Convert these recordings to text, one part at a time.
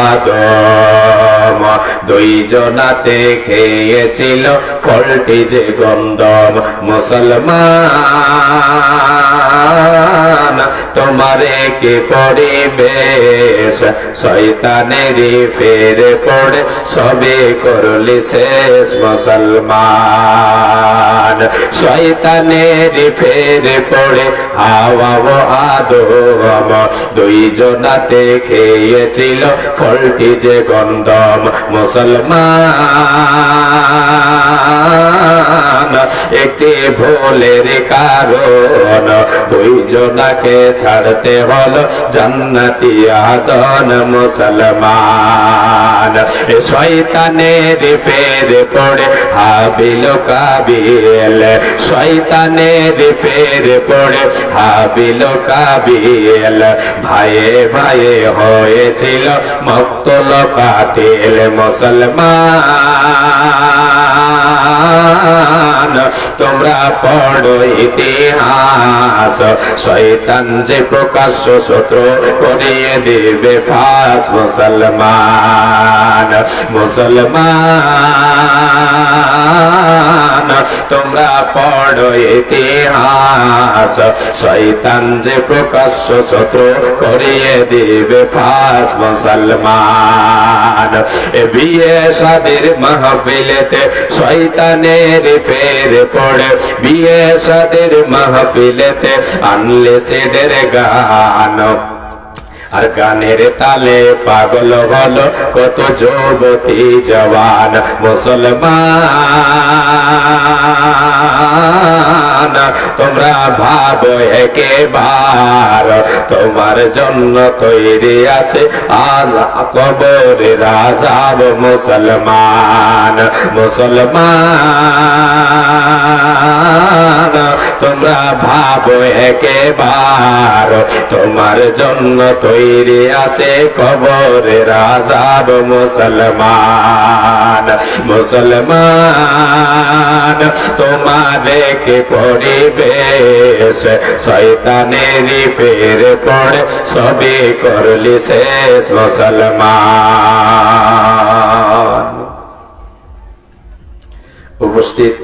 আদম দুইজনাতে খেয়েছিল ফলটি যে গন্ধম। মুসলমান তোমারে কি পরিবেশ, শয়তানেরই ফেরে পড়ে সবে করলি শেষ। মুসলমান শয়তানেরই ফেরে পড়ে হাওয়া ও আদম দুইজনাতে খেয়েছিল ফলটি যে গন্ধম। মুসলমান একটি ভুলের কারণ দুইজনাকে ছাড়তে হলো জান্নাতি আদন। মুসলমান শয়তানের ফেরে পড়ে হাবিল কাবিল, শয়তানের ফেরে পড়ে হাবিল কাবিল, ভাইয়ে ভাইয়ে হয়েছিল মক্তল কাতিল। মুসলমান তোমরা পড়ো ইতিহাস, শয়তান যে প্রকাশ্য শত্রু করিয়ে দেবে ফাঁস। মুসলমান মুসলমান তোমরা পড়ো ইতিহাস, শয়তান যে প্রকাশ্য শত্রু করিয়ে দেবে ফাঁস। মুসলমান বিয়ে শাদীর মাহফিলেতে শয়তানের ফেরে পড়ে, বিয়ে শাদীর মাহফিলেতে আনলে সেদের গান, আর গানের তালে পাগল হলো কত যুবতী জওয়ান। মুসলমান তোমরা ভাবো একবার তোমার জন্য তৈরি আছে আজ কবরের আযাব। মুসলমান মুসলমান তোমরা ভাবো একবার তোমার জন্য তৈরি আছে কবরের আযাব। মুসলমান মুসলমান তোমাদেরকে পরিবেশ শয়তানেরই ফেরে পড়ে সবে করলি শেষ। মুসলমান উপস্থিত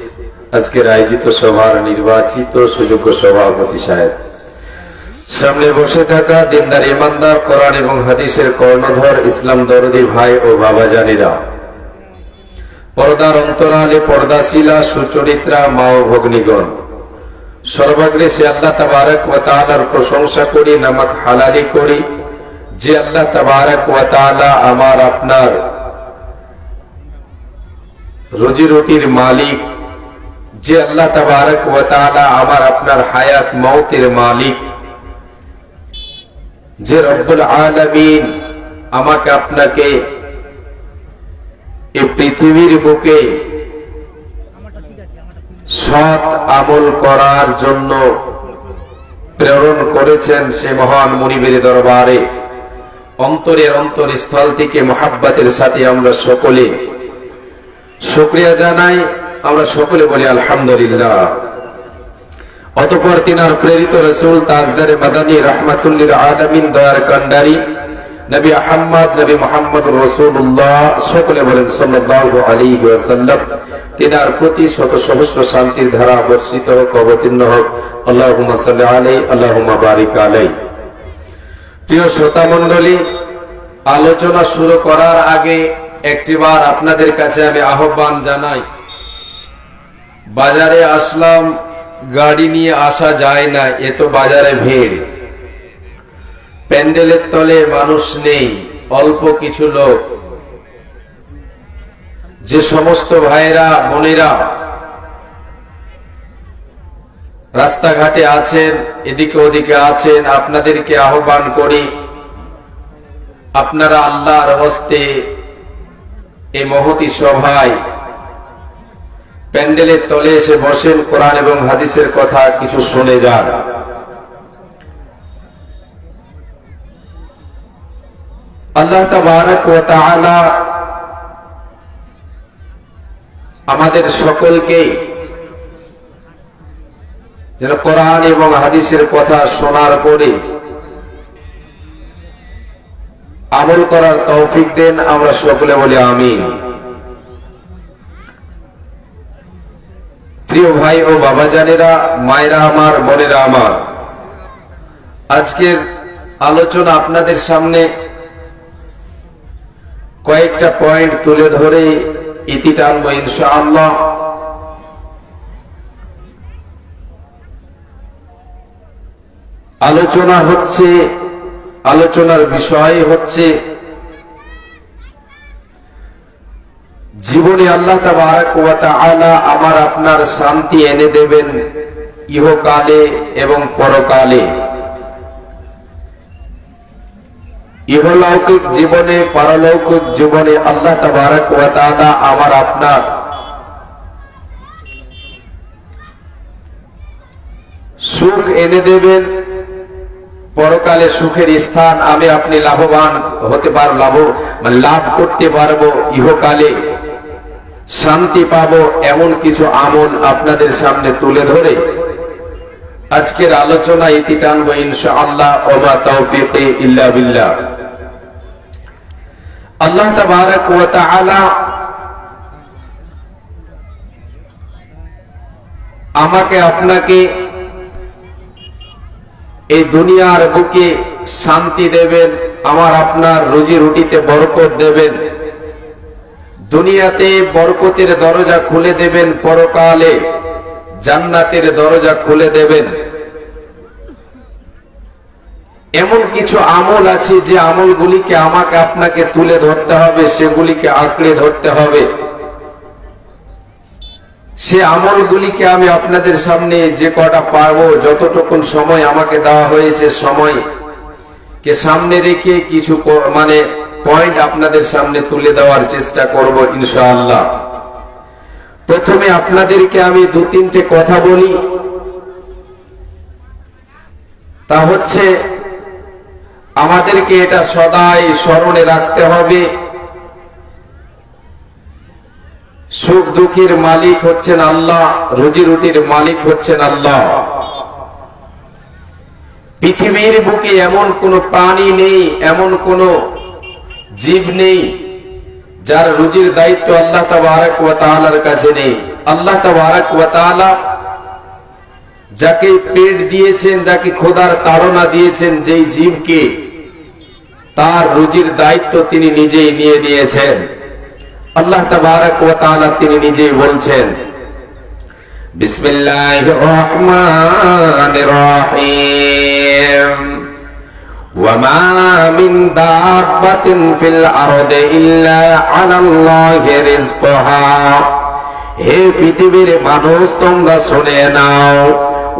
আজকের আয়োজিত সভার নির্বাচিত সুযোগ্য সভাপতি সাহেব, সামনে বসে থাকা দিনদার ইমানদার কোরআন এবং হাদিসের কর্ণধর ইসলাম দরদি ভাই ও বাবাজানিরা, পর্দার অন্তরালে পর্দাশীলা সুচরিত্রা মা ও ভগ্নীগণ, সর্বাগ্রে সে আল্লাহ তাবারক ওয়া তাআলার প্রশংসা করি, নামাক হালালি করি যে আল্লাহ তাবারক ওয়া তাআলা আমার আপনার রুজি রুটির মালিক, যে আল্লাহ তাবারক ওয়া তাআলা আমার আপনার হায়াত মওতের মালিক, যে রব্বুল আলামিন আমাকে আপনাকে এই পৃথিবীর বুকে সৎ আমল করার জন্য প্রেরণ করেছেন, সে মহান মুনিবের দরবারে অন্তরের অন্তরস্থল থেকে মুহাব্বতের সাথে আমরা সকলে শুকরিয়া জানাই। আমরা সকলে বলি আলহামদুলিল্লাহ। অতঃপর তিনার প্রেরিত রাসূল তাজদারে মাদানী রাহমাতুল আলামিন দয়ার কান্ডারি নবী আহমদ নবী মুহাম্মদ রাসূলুল্লাহ, সকলে বলেন সাল্লাল্লাহু আলাইহি ওয়াসাল্লাম, তিনার প্রতি শত সহস্র শান্তির ধারা বর্ষিত হোক, অবতীর্ণ হোক। আল্লাহুম্মা সাল্লি আলাইহি আল্লাহুম্মা বারিক আলাইহি। প্রিয় শ্রোতা মণ্ডলী, আলোচনা শুরু করার আগে একটিবার আপনাদের কাছে আমি আহ্বান জানাই, বাজারে আসলাম, গাড়ি নিয়ে আসা যায় না, এত বাজারে ভিড়, প্যান্ডেলের তলে মানুষ নেই, অল্প কিছু লোক। যে সমস্ত ভাইরা বোনেরা রাস্তাঘাটে আছেন, এদিকে ওদিকে আছেন, আপনাদেরকে আহ্বান করি, আপনারা আল্লাহর হস্তে এই মহতি সভায় প্যান্ডেলের তলে এসে বসেন, কোরআন এবং হাদিসের কথা কিছু শুনে যান। আল্লাহ তাবারক ওয়া তাআলা আমাদের সকলকে যেন কোরআন এবং হাদিসের কথা শোনার পরে আমল করার তৌফিক দেন, আমরা সকলে বলি আমিন। প্রিয় ভাই ও বাবাজানেরা, মায়েরা আমার, বোনেরা আমার, আজকের আলোচনা আপনাদের সামনে কয়েকটা পয়েন্ট তুলে ধরে ইতি টানবো ইনশাআল্লাহ। আলোচনার বিষয় হচ্ছে জীবনে আল্লাহ তাবারক ওয়া তাআলা আমার আপনার শান্তি এনে দেবেন ইহকালে এবং পরকালে। ইহলৌকিক জীবনে, পারলৌকিক জীবনে আল্লাহ তাবারক ওয়া তাআলা আমার আপনার সুখ এনে দেবেন, পরকালে সুখের স্থান আমি আপনি লাভবান হতে পারবো, লাভ করতে পারবো, ইহকালে শান্তি পাবো, এমন কিছু আমল আপনাদের সামনে তুলে ধরে আজকের আলোচনা ইতি টানবো ইনশাআল্লাহ। ওয়া তাওফীকি ইল্লা বিল্লাহ। আল্লাহ তাবারক ওয়া তাআলা আমাকে আপনাকে এই দুনিয়ার বুকে শান্তি দেবেন, আমার আপনার রুজি রুটিতে বরকত দেবেন, দুনিয়াতে বরকতের দরজা খুলে দেবেন, পরকালে জান্নাতের দরজা খুলে দেবেন। এমন কিছু আমল আছে যে আমলগুলিকে আমাকে আপনাকে তুলে ধরতে হবে, সেগুলিকে আঁকড়ে ধরতে হবে। সে আমলগুলিকে আমি আপনাদের সামনে যে কটা পারবো, যতটুকু সময় আমাকে দেওয়া হয়েছে, সময় কে সামনে রেখে কিছু পয়েন্ট আপনাদের সামনে তুলে দেওয়ার চেষ্টা করব ইনশাআল্লাহ। প্রথমে আপনাদেরকে আমি দু তিনটে কথা বলি, তা হচ্ছে আমাদেরকে এটা সদাই স্মরণে রাখতে হবে, সুখ দুঃখের মালিক হচ্ছেন আল্লাহ, রুজি রুটির মালিক হচ্ছেন আল্লাহ। পৃথিবীর বুকে এমন কোন প্রাণী নেই, এমন কোন জীব নেই যার রুজির দায়িত্ব আল্লাহ তাবারক ওয়া তাআলার কাছে নেই। আল্লাহ তাবারক ওয়া তাআলা যাকে পেট দিয়েছেন, যাকে খোদার তাড়না দিয়েছেন, যেই জীবকে, তার রুজির দায়িত্ব তিনি নিজেই নিয়ে নিয়েছেন। আল্লাহ তাবারক ওয়া তাআলা তিনি নিজেই বলছেন, বিসমিল্লাহির রহমানির রহিম, ওয়া মা মিন দাব্বাতিন ফিল আরদি ইল্লা আলাল্লাহি রিজকুহা। হে পৃথিবীর মানুষ, তোমরা শুনে নাও,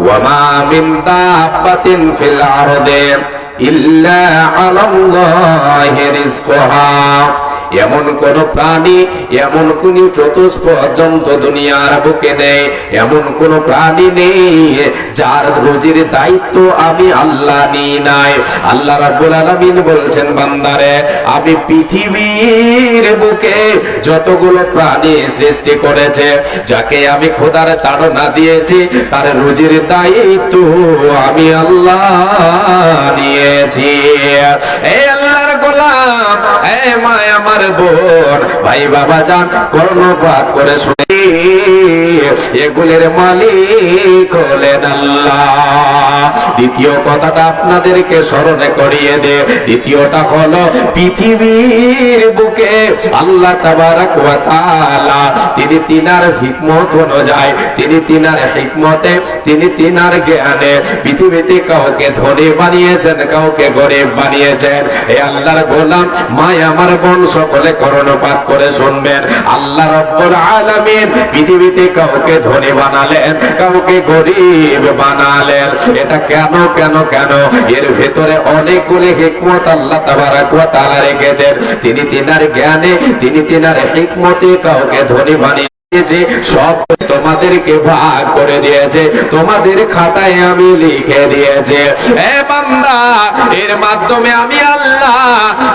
ওয়া মা মিন দাব্বাতিন ফিল আরদি ইল্লা আলাল্লাহি রিজকুহা। এমন কোন প্রাণী, এমন কোন চতুষ্পর্যন্ত দুনিয়ার বুকে নেই, এমন কোন প্রাণী নেই যার রুজির দায়িত্ব আমি আল্লাহ নিই নাই। আল্লাহ রাব্বুল আলামিন বলছেন, বান্দারে, আমি পৃথিবীর বুকে যতগুলো প্রাণী সৃষ্টি করেছে, যাকে আমি খোদার তাড়না দিয়েছি, তার রুজির দায়িত্ব আমি আল্লাহ নিয়েছি। এই আল্লাহর গোলাম, এই মা আমার বোন, ভাই বাবা যান, কর্ণপাত করে শুনে, এগুলোর মালিক হলেন আল্লাহ। দ্বিতীয় কথাটা আপনাদেরকে স্মরণে করিয়ে দে। দ্বিতীয়টা হলো, পৃথিবীর বুকে আল্লাহ তাবারক ওয়া তাআলা তিনি তিনার হিকমত অনুযায়ী, তিনি তিনার হিকমতে, তিনি তিনার জ্ঞানে পৃথিবীতে কাউকে ধনী বানিয়েছেন, কাউকে গরিব বানিয়েছেন। এই আল্লাহর গোলাম, মাই আমার বোন, সকলে কর্ণপাত করে শুনবেন। আল্লাহ রাব্বুল আলামিন পৃথিবীতে কাউকে ধনী বানালেন, কাউকে গরিব বানালেন। এটা কেন কেন কেন? এর ভেতরে অনেকগুলি হিকমত আল্লাহ তাবারক ওয়া তাআলা রেখেছেন। তিনি তিনার জ্ঞানে, তিনি তিনার হিকমতে কাউকে ধনী বানিয়ে সব তোমাদেরকে ভাগ করে দিয়েছে, তোমাদের খাতায় আমি লিখে দিয়েছে। এ বান্দা, এর মাধ্যমে আমি আল্লাহ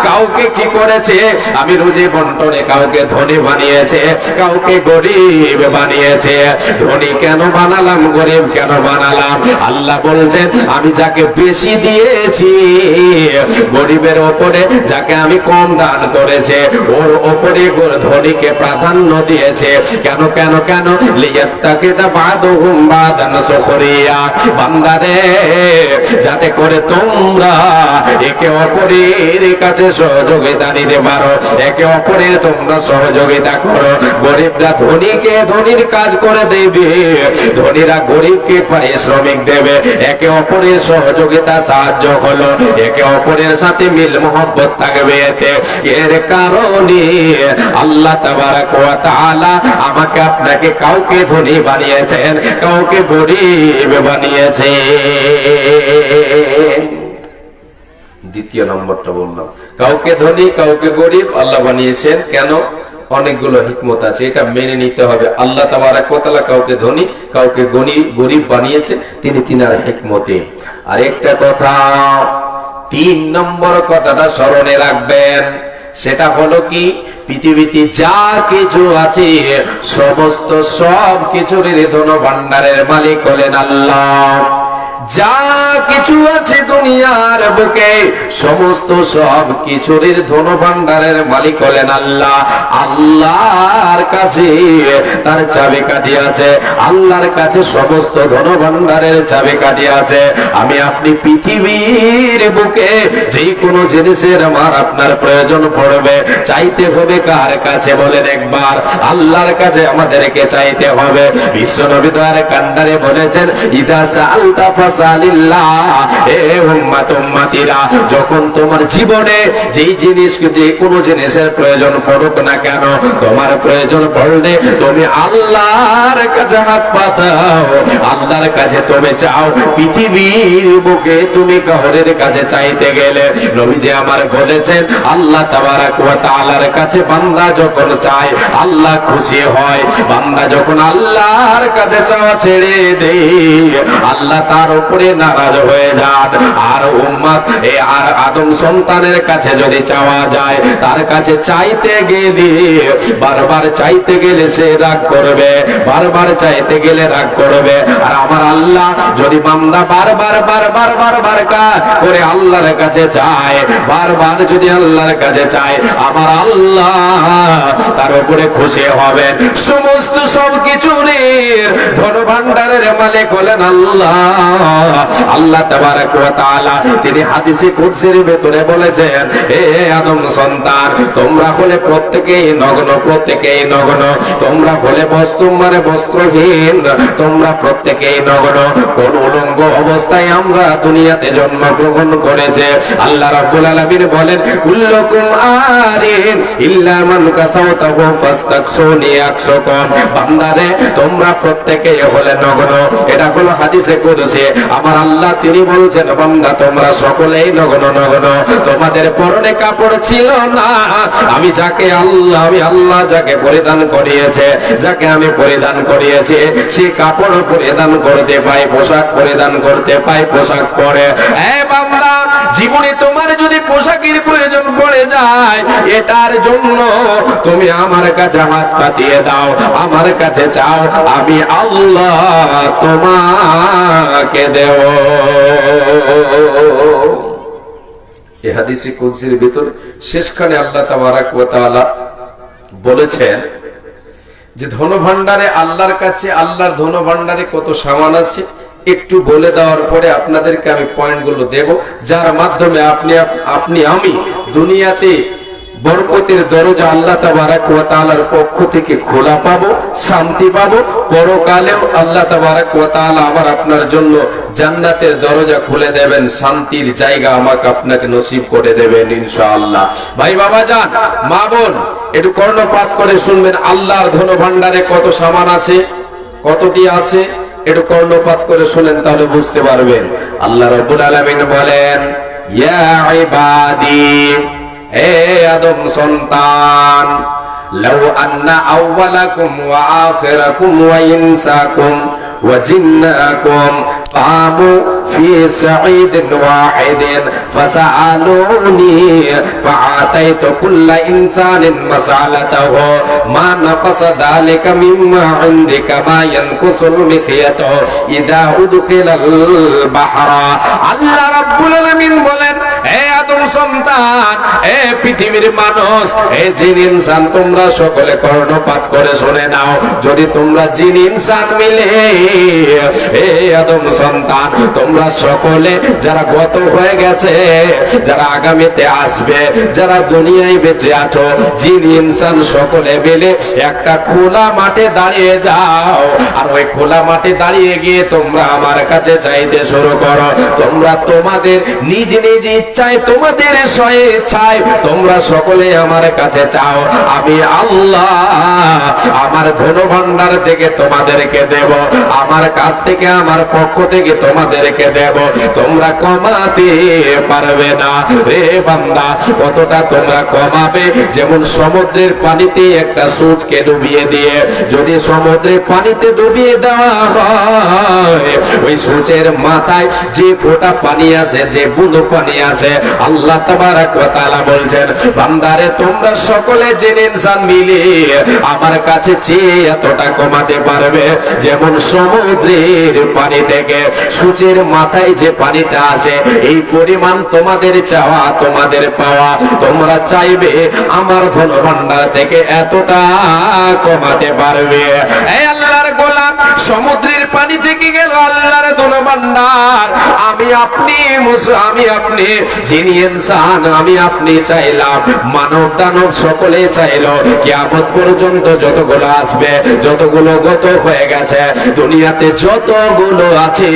কাউকে কি করেছে, আমি রুজি বন্টনে কাউকে ধনী বানিয়েছে, কাউকে গরিব বানিয়েছে। ধনী কেন বানালাম, গরিব কেন বানালাম? আল্লাহ বলছেন আমি যাকে বেশি দিয়েছি, গরিবের ওপরে যাকে আমি কম দান করেছে, ওর ওপরে ধনীকে প্রাধান্য দিয়েছে। কেন কেন কেন? লিয়াত্তাকিদা বাদুহুম বাদান সুখরিয়া। বান্দারে, যাতে করে তোমরা একে অপরের কাছে সহযোগিতা নিতে পারো, একে অপরের তোমরা সহযোগিতা করো। গরিবরা ধনীকে ধনীর কাজ করে দেবে, ধনীরা গরিবকে পারিশ্রমিক দেবে। একে অপরের সহযোগিতা, সাহায্য হলো, একে অপরের সাথে মিল মহব্বত থাকবে। এতে এর কারণে আল্লাহ তাবারাক ওয়া তাআলা আমাকে আপনাকে কাউকে ধনী বানিয়েছেন, কাউকে গরিব বানিয়েছেন। দ্বিতীয় নম্বরটা বললাম, কাউকে ধনী কাউকে গরিব আল্লাহ বানিয়েছেন। কেন? অনেকগুলো হিকমত আছে, এটা মেনে নিতে হবে। আল্লাহ তাবারাক ওয়া তাআলা কাউকে ধনী কাউকে গরিব বানিয়েছে, তিনি তিনার হিকমতে। আর একটা কথা, 3 নম্বর কথাটা স্মরণে রাখবেন, সেটা হলো কি, পৃথিবীতে যা কিছু আছে সমস্ত সব কিছুর ধন ভান্ডারের মালিক হলেন আল্লাহ। যা কিছু আছে দুনিয়ার বুকে সমস্ত সব কিছুর ধন ভান্ডারের মালিক হলেন আল্লাহ। আল্লাহর কাছে তার চাবিকাঠি আছে, আল্লাহর কাছে সমস্ত ধন ভান্ডারের চাবিকাঠি আছে। আমি আপনি পৃথিবীর বুকে যে কোনো জিনিসের আমার আপনার প্রয়োজন পড়বে, চাইতে হবে কার কাছে বলেন একবার? আল্লাহর কাছে আমাদেরকে চাইতে হবে। বিশ্ব নবী দয়ার কান্ডারে বলেছেন, ইদা সাআলতা ফাসালিল্লাহ। এ উম্মত উম্মতিরা, যখন তোমার জীবনে যেই জিনিস, যে কোনো জিনিসের প্রয়োজন পড়ুক না কেন, তোমার প্রয়োজন পড়লে তুমি আল্লাহর কাছে হাত পাতাও, আল্লাহর কাছে তুমি চাও। পৃথিবীর বুকে তুমি কাউরের কাছে চাইতে গেলে নবীজি আমার বলেছেন, আল্লাহ তাবারাক ওয়া তাআলার কাছে বান্দা যখন চায় আল্লাহ খুশি হয়। বান্দা যখন আল্লাহর কাছে চাওয়া ছেড়ে দেয়, আল্লাহ তার উপরে নারাজ হয়ে যান। আর উম্মত আর আদম সন্তানের কাছে যদি চাওয়া যায়, তার কাছে চাইতে গেলে, বারবার চাইতে গেলে সে রাগ করবে, বারবার চাইতে গেলে রাগ করবে। আর আমার আল্লাহ যদি বান্দা বারবার বারবার বারবার করে আল্লাহর কাছে চায়, বারবার যদি আল্লাহর কাছে চায়, আমার আল্লাহ তার উপরে খুশি হবেন। সমস্ত সবকিছুর ধন ভান্ডারের মালিক হলেন আল্লাহ। আল্লাহ তাবারাক ওয়া তাআলা তিনি হাদিসে কুদসির ভিতরে বলেছেন, হে আদম সন্তান, তোমরা হলে প্রত্যেকেই নগ্ন, প্রত্যেকেই নগ্ন। তোমরা হলে বস্ত্রহীন, তোমরা প্রত্যেকেই নগ্ন। কোন উলঙ্গ অবস্থায় আমরা দুনিয়াতে জন্মগ্রহণ করেছে। আল্লাহ রাব্বুল আলামিন বলেন, কুল্লুকুম আরিন ইল্লা মান কাসাওতাহু ফাস্তাকসুনি আকসুকুম। বান্দারে, তোমরা প্রত্যেকেই হলে নগ্ন। এটা হলো হাদিসে কুদসি। আমার আল্লাহ তিনি বলছেন, বান্দা তোমরা সকলেই নগ্ন নগ্ন, তোমাদের পরনে কাপড় ছিল না। আমি আল্লাহ যাকে পরিধান করিয়েছে, যাকে আমি পরিধান করিয়েছি, সে কাপড় পরিধান করতে পাই, পোশাক পরিধান করতে পাই, পোশাক পরে। এই বান্দা, জীবনে তোমার যদি পোশাকের প্রয়োজন পড়ে যায়, এটার জন্য তুমি আমার কাছে হাত পাতিয়ে দাও, আমার কাছে চাও, আমি আল্লাহ তোমাকে দেব। এই হাদিসে কুদসির ভিতরে শেষখানে আল্লাহ তাবারাক ওয়া তাআলা বলেছেন যে ধন ভান্ডারে আল্লাহর কাছে, আল্লাহর ধন ভান্ডারে কত সামান আছে একটু বলে দেওয়ার পরে আপনাদেরকে আমি পয়েন্টগুলো দেব, যার মাধ্যমে আমি দুনিয়াতে বরকতের দরজা আল্লাহ তাবারাক ওয়া তাআলার পক্ষ থেকে খোলা পাবো, শান্তি পাবো। পরকালেও আল্লাহ তাবারাক ওয়া তাআলা আমার আপনার জন্য জান্নাতের দরজা খুলে দেবেন, শান্তির জায়গা আমাকে আপনাকে নসিব করে দেবেন ইনশাআল্লাহ। ভাই বাবা যান, মা বোন, একটু কর্ণপাত করে শুনবেন। আল্লাহর ধন ভান্ডারে কত সামান আছে, কতটি আছে, একটু কর্ণপাত করে শুনেন, তাহলে বুঝতে পারবেন। আল্লাহ রাব্বুল আলামিন বলেন, ইয়া ইবাদি, হে আদম সন্তান, লাউ আন্না আউওয়ালাকুম ওয়া আখিরাকুম ওয়া ইনসাকুম ওয়া জিন্নাকুম قاموا في صعيد واحد فسألوني فأعطيت كل إنسان مسألته ما نقص ذلك مما عندك ما ينقص المخيط إذا أدخل البحر আল্লাহ রাব্বুল আলামিন বলেন, হে আদম সন্তান, হে পৃথিবীর মানুষ, হে জিন ইনসান, তোমরা সকলে কর্ণপাত করে শুনে নাও। যদি তোমরা জিন ইনসান মিলে, হে আদম সন্তান, তোমরা সকলে যারা গত হয়ে গেছে, যারা আগামীতে আসবে, যারা দুনিয়ায় বেঁচে আছো, জিন ইনসান সকলে মিলে একটা খোলা মাঠে দাঁড়িয়ে যাও। আর ওই খোলা মাঠে দাঁড়িয়ে গিয়ে তোমরা আমার কাছে চাইতে শুরু করো। তোমরা তোমাদের নিজ নিজ ইচ্ছায়, তোমাদের স্বেচ্ছায় তোমরা সকলে আমার কাছে চাও। আমি আল্লাহ আমার ধন ভান্ডার থেকে তোমাদেরকে দেব, আমার কাছ থেকে, আমার পক্ষ থেকে তোমাদেরকে দেব। তোমরা কমাতে পারবে না রে বান্দা। কতটা তোমরা কমাবে? যেমন সমুদ্রের পানিতে একটা সূচকে ডুবিয়ে দিয়ে যদি সমুদ্রের পানিতে ডুবিয়ে দেওয়া হয়, ওই সূচের মাথায় যে ফোঁটা পানি আছে, যে বুঁদো পানি আছে, আল্লাহ তাবারক ওয়া তাআলা বলছেন, বান্দারে তোমরা সকলে জেনে ইনসান মিলে আমার কাছে চেয়ে এতটা কমাতে পারবে যেমন সমুদ্রের পানি থেকে সূচের মাথায় যে পানিটা আসে, এই পরিমাণ তোমাদের চাওয়া, তোমাদের পাওয়া। তোমরা চাইবে আমার ধন ভান্ডার থেকে এতটা কমাতে পারবে। এই আল্লাহর গোলাম সমুদ্রের পানি থেকে গেল আল্লাহর ধন ভান্ডার। আমি আপনি যিনি ইনসান, আমি আপনি চাইলাম, মানব দানব সকলে চাইলো, কিয়ামত পর্যন্ত যতগুলো আসবে, যতগুলো গত হয়ে গেছে, দুনিয়াতে যতগুলো আছে,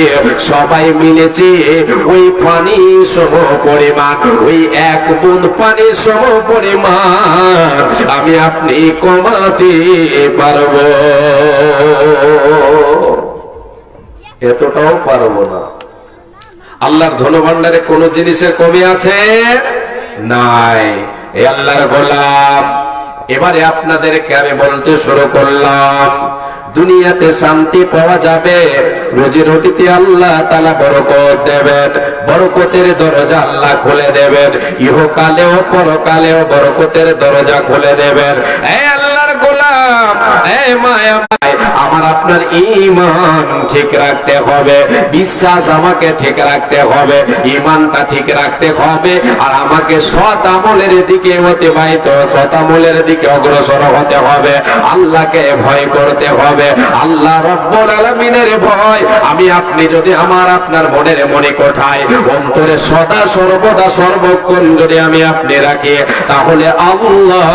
সবাই মিলেছে ওই পানি সম পরিমাণ, ওই এক বুঁদ পানি সম পরিমাণ আমি আপনি কমাতে পারবো। এতটাও পারবো না। আল্লাহর ধন ভান্ডারে কোন জিনিসের কমি আছে? নাই। এই আল্লাহর গোলাম, এবারে আপনাদেরকে আমি বলতে শুরু করলাম, দুনিয়াতে শান্তি পাওয়া যাবে, রোজি রুটিতে আল্লাহ তাআলা বরকত দেবেন, বরকতের দরজা আল্লাহ খুলে দেবেন, ইহকালেও পরকালেও বরকতের দরজা খুলে দেবেন। এই আল্লাহর গোলাম, এই মায়া, আমার আপনার ঈমান ঠিক রাখতে হবে, বিশ্বাস আমাকে ঠিক রাখতে হবে, ঈমানটা ঠিক রাখতে হবে, আর আমাকে সৎ আমলের দিকে অতিবাহিত, সৎ আমলের দিকে অগ্রসর হতে হবে, আল্লাহকে ভয় করতে হবে, আল্লাহ রাব্বুল আলামিনের ভয়। আমি আপনি যদি আমার আপনার মনের মনে কোঠায়, অন্তরে সদা সর্বদা সর্বক্ষণ যদি আমি আপনি রাখি, তাহলে আল্লাহ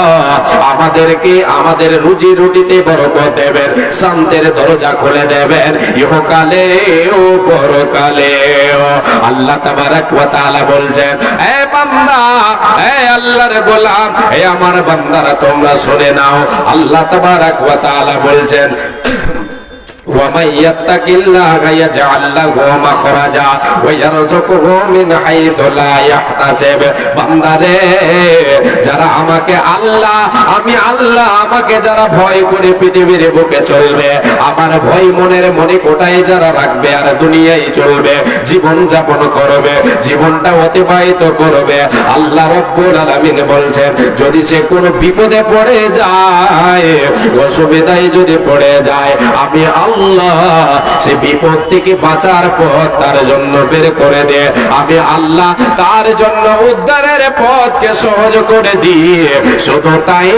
আমাদেরকে আমাদের রুজি রুটিতে বরকত দেবেন, শান্তির দরজা খুলে দেবেন, ইহকালে ও পরকালে। আল্লাহ তাবারক ওয়া তাআলা বলছেন, এ বান্দা, এ আল্লাহর গোলাম, এ আমার বান্দারা তোমরা শুনে নাও। আল্লাহ তাবারক ওয়া তাআলা বলছেন, ومن يتق الله يجعل له مخرجا ويرزقه من حيث لا يحتسب। বান্দারে, যারা আমাকে আল্লাহ, আমি আল্লাহ, আমাকে যারা ভয় করে পৃথিবীর বুকে চলবে, আমার ভয় মনের মনে কোটায় যারা রাখবে, আর দুনিয়ায় চলবে, জীবন যাপন করবে, জীবনটা অতিবাহিত করবে, আল্লাহ রাব্বুল আলামিন বলছেন, যদি সে কোনো বিপদে পড়ে যায়, অসুবিধায় যদি পড়ে যায়, আমি আল্লাহ সে বিপদ থেকে বাঁচার পথ তার জন্য বের করে দে। আমি আল্লাহ তার জন্য উদ্ধারের পথকে সহজ করে দিয়ে, শুধু তাই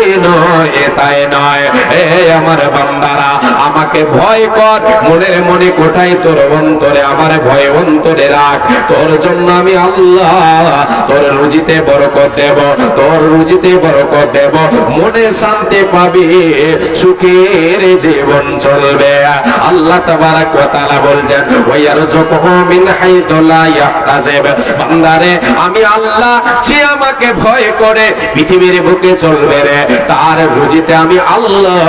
নয়, এ আমার বান্দারা, আমাকে ভয় কর, মনের মনে কোঠায় তোর অন্তরে আমার ভয় অন্তরে রাখ, তোর জন্য আমি আল্লাহ তোর রুজিতে বরকত দেব, তোর রুজিতে বরকত দেব, মনে শান্তি পাবি, সুখের জীবন চলবে। আল্লাহ তাবারক ওয়া তাআলা বলছেন, ওয়ায়ারযুকুহু মিন হাইতু লা ইয়াহতাসিব। বান্দারে, আমি আল্লাহ যে আমাকে ভয় করে পৃথিবীর বুকে চলবে রে, তার রুজিতে আমি আল্লাহ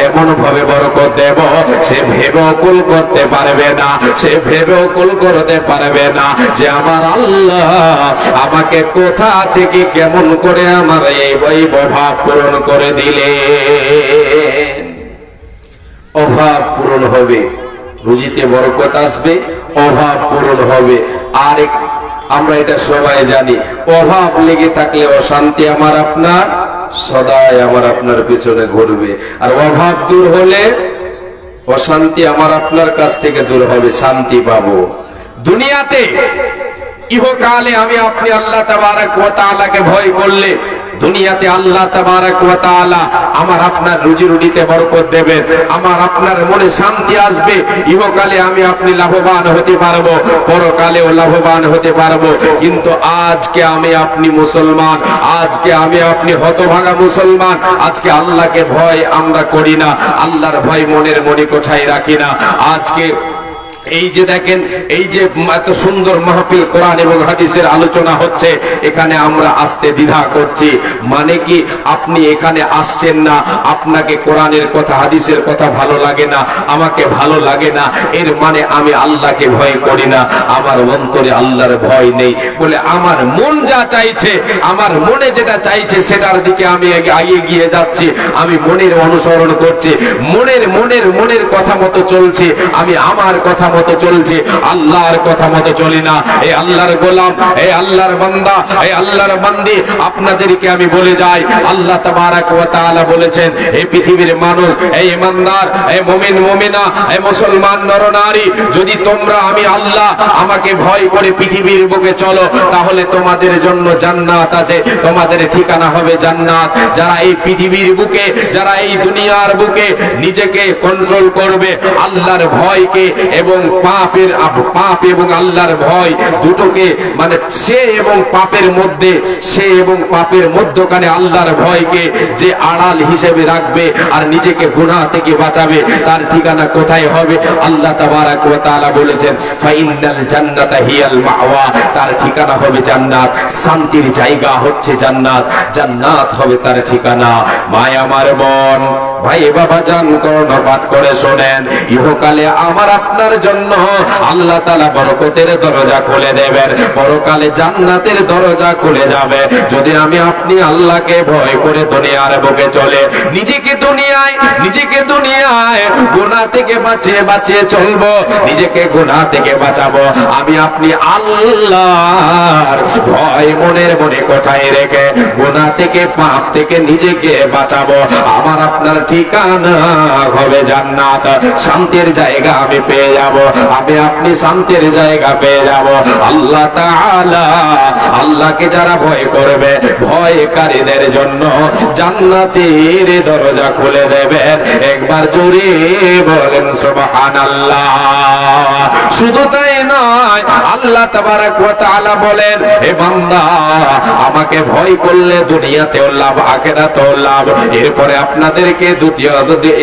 এমন ভাবে বরকত দেব, সে ভেবেও কুল করতে পারবে না, সে ভেবেও কুল করতে পারবে না যে আমার আল্লাহ আমাকে কোথা থেকে কেমন করে আমার এই অভাব পূরণ করে দিলে। অভাব পূরণ হবে, রুজিতে বরকত আসবে, অভাব পূরণ হবে। আর আমরা এটা সবাই জানি, অভাব লেগে থাকলে অশান্তি আমার আপনার সদাই আমার আপনার পিছনে ঘুরবে, আর অভাব দূর হলে অশান্তি আমার আপনার কাছ থেকে দূর হবে, শান্তি পাবো। দুনিয়াতে ইহকালে আমি আপনি আল্লাহ তাবারক ওয়া তাআলাকে ভয় করলে দুনিয়াতে আল্লাহ তাবারক ওয়া তাআলা আমার আপনার রুজি রুটিতে বরকত দেবেন, আমার আপনার মনে শান্তি আসবে। ইহকালে আমি আপনি লাভবান হতে পারবো, পরকালেও লাভবান হতে পারবো। কিন্তু আজকে আমি আপনি মুসলমান, আজকে আমি আপনি হতভাগা মুসলমান, আজকে আল্লাহকে ভয় আমরা করি না, আল্লাহর ভয় মনের মনে কোঠায় রাখি না। আজকে এই যে দেখেন, এই যে এত সুন্দর মাহফিল কোরআন এবং হাদিসের আলোচনা হচ্ছে, এখানে আমরা আসতে দ্বিধা করছি। মানে কি, আপনি এখানে আসছেন না, আপনাকে কোরআনের কথা হাদিসের কথা ভালো লাগে না, আমাকে ভালো লাগে না, এর মানে আমি আল্লাহকে ভয় করি না, আমার অন্তরে আল্লাহর ভয় নেই। বলে আমার মন যা চাইছে, আমার মনে যেটা চাইছে সেটার দিকে আমি এগিয়ে যাচ্ছি, আমি মনের অনুসরণ করছি, মনের কথা মতো চলছি, আমি আমার কথা মতো চলছে, আল্লাহর কথা মতো চলি না। এই আল্লাহর গোলাম, এই আল্লাহর বান্দা, এই আল্লাহর বান্দি, আপনাদেরকে আমি বলে যাই, আল্লাহ তাবারক ওয়া তাআলা বলেছেন, এই পৃথিবীর মানুষ, এই ইমানদার, এই মুমিন মুমিনা, এই মুসলমান নরনারী, যদি তোমরা আমি আল্লাহ আমাকে ভয় করে পৃথিবীর বুকে চলো, তাহলে তোমাদের জন্য জান্নাত আছে, তোমাদের ঠিকানা হবে জান্নাত। যারা এই পৃথিবীর বুকে, যারা এই দুনিয়ার বুকে নিজেকে কন্ট্রোল করবে, আল্লাহর ভয়কে এবং পাপ এবং আল্লাহর ভয় দুটোকে, মানে সে এবং পাপের মধ্যখানে আল্লাহর ভয়কে যে আড়াল হিসেবে রাখবে আর নিজেকে গুনাহ থেকে বাঁচাবে, তার ঠিকানা কোথায় হবে? আল্লাহ তাবারক ওয়া তাআলা বলেছেন, ফাইনাল জান্নাতা হিয়াল মাওয়া, তার ঠিকানা হবে জান্নাত, শান্তির জায়গা হচ্ছে জান্নাত, জান্নাত হবে তার ঠিকানা। ভাই আমার বোন, ভাই বাবা জান, কর্ণপাত করে শোনেন, ইহকালে আমার আপনার জন্য আল্লাহ তাআলা বরকতের দরজা খুলে দেবেন, পরকালে জান্নাতের দরজা খুলে যাবে। যদি আমি আপনি আল্লাহকে ভয় করে দুনিয়ার বুকে চলে, নিজেকে দুনিয়ায় গুনাহ থেকে বাঁচিয়ে চলবো, নিজেকে গুনাহ থেকে বাঁচাবো। আমি আপনি আল্লাহর ভয় মনে কোঠায় রেখে গুনাহ থেকে, পাপ থেকে নিজেকে বাঁচাবো, আমার আপনার ঠিকানা হবে জান্নাত, শান্তির জায়গা আমি পেয়ে যাব, আমি আপনি শান্তির জায়গা পেয়ে যাব। আল্লাহ তাআলা আল্লাহকে যারা ভয় করবে, ভয়কারীদের জন্য জান্নাতের দরজা খুলে দেবেন। একবার জোরে বলেন সুবহানাল্লাহ। শুধু তাই নয়, আল্লাহ তাবারক ওয়া তাআলা বলেন, হে বান্দা, আমাকে ভয় করলে দুনিয়াতেও লাভ, আখিরাতেও লাভ। এরপরে আপনাদেরকে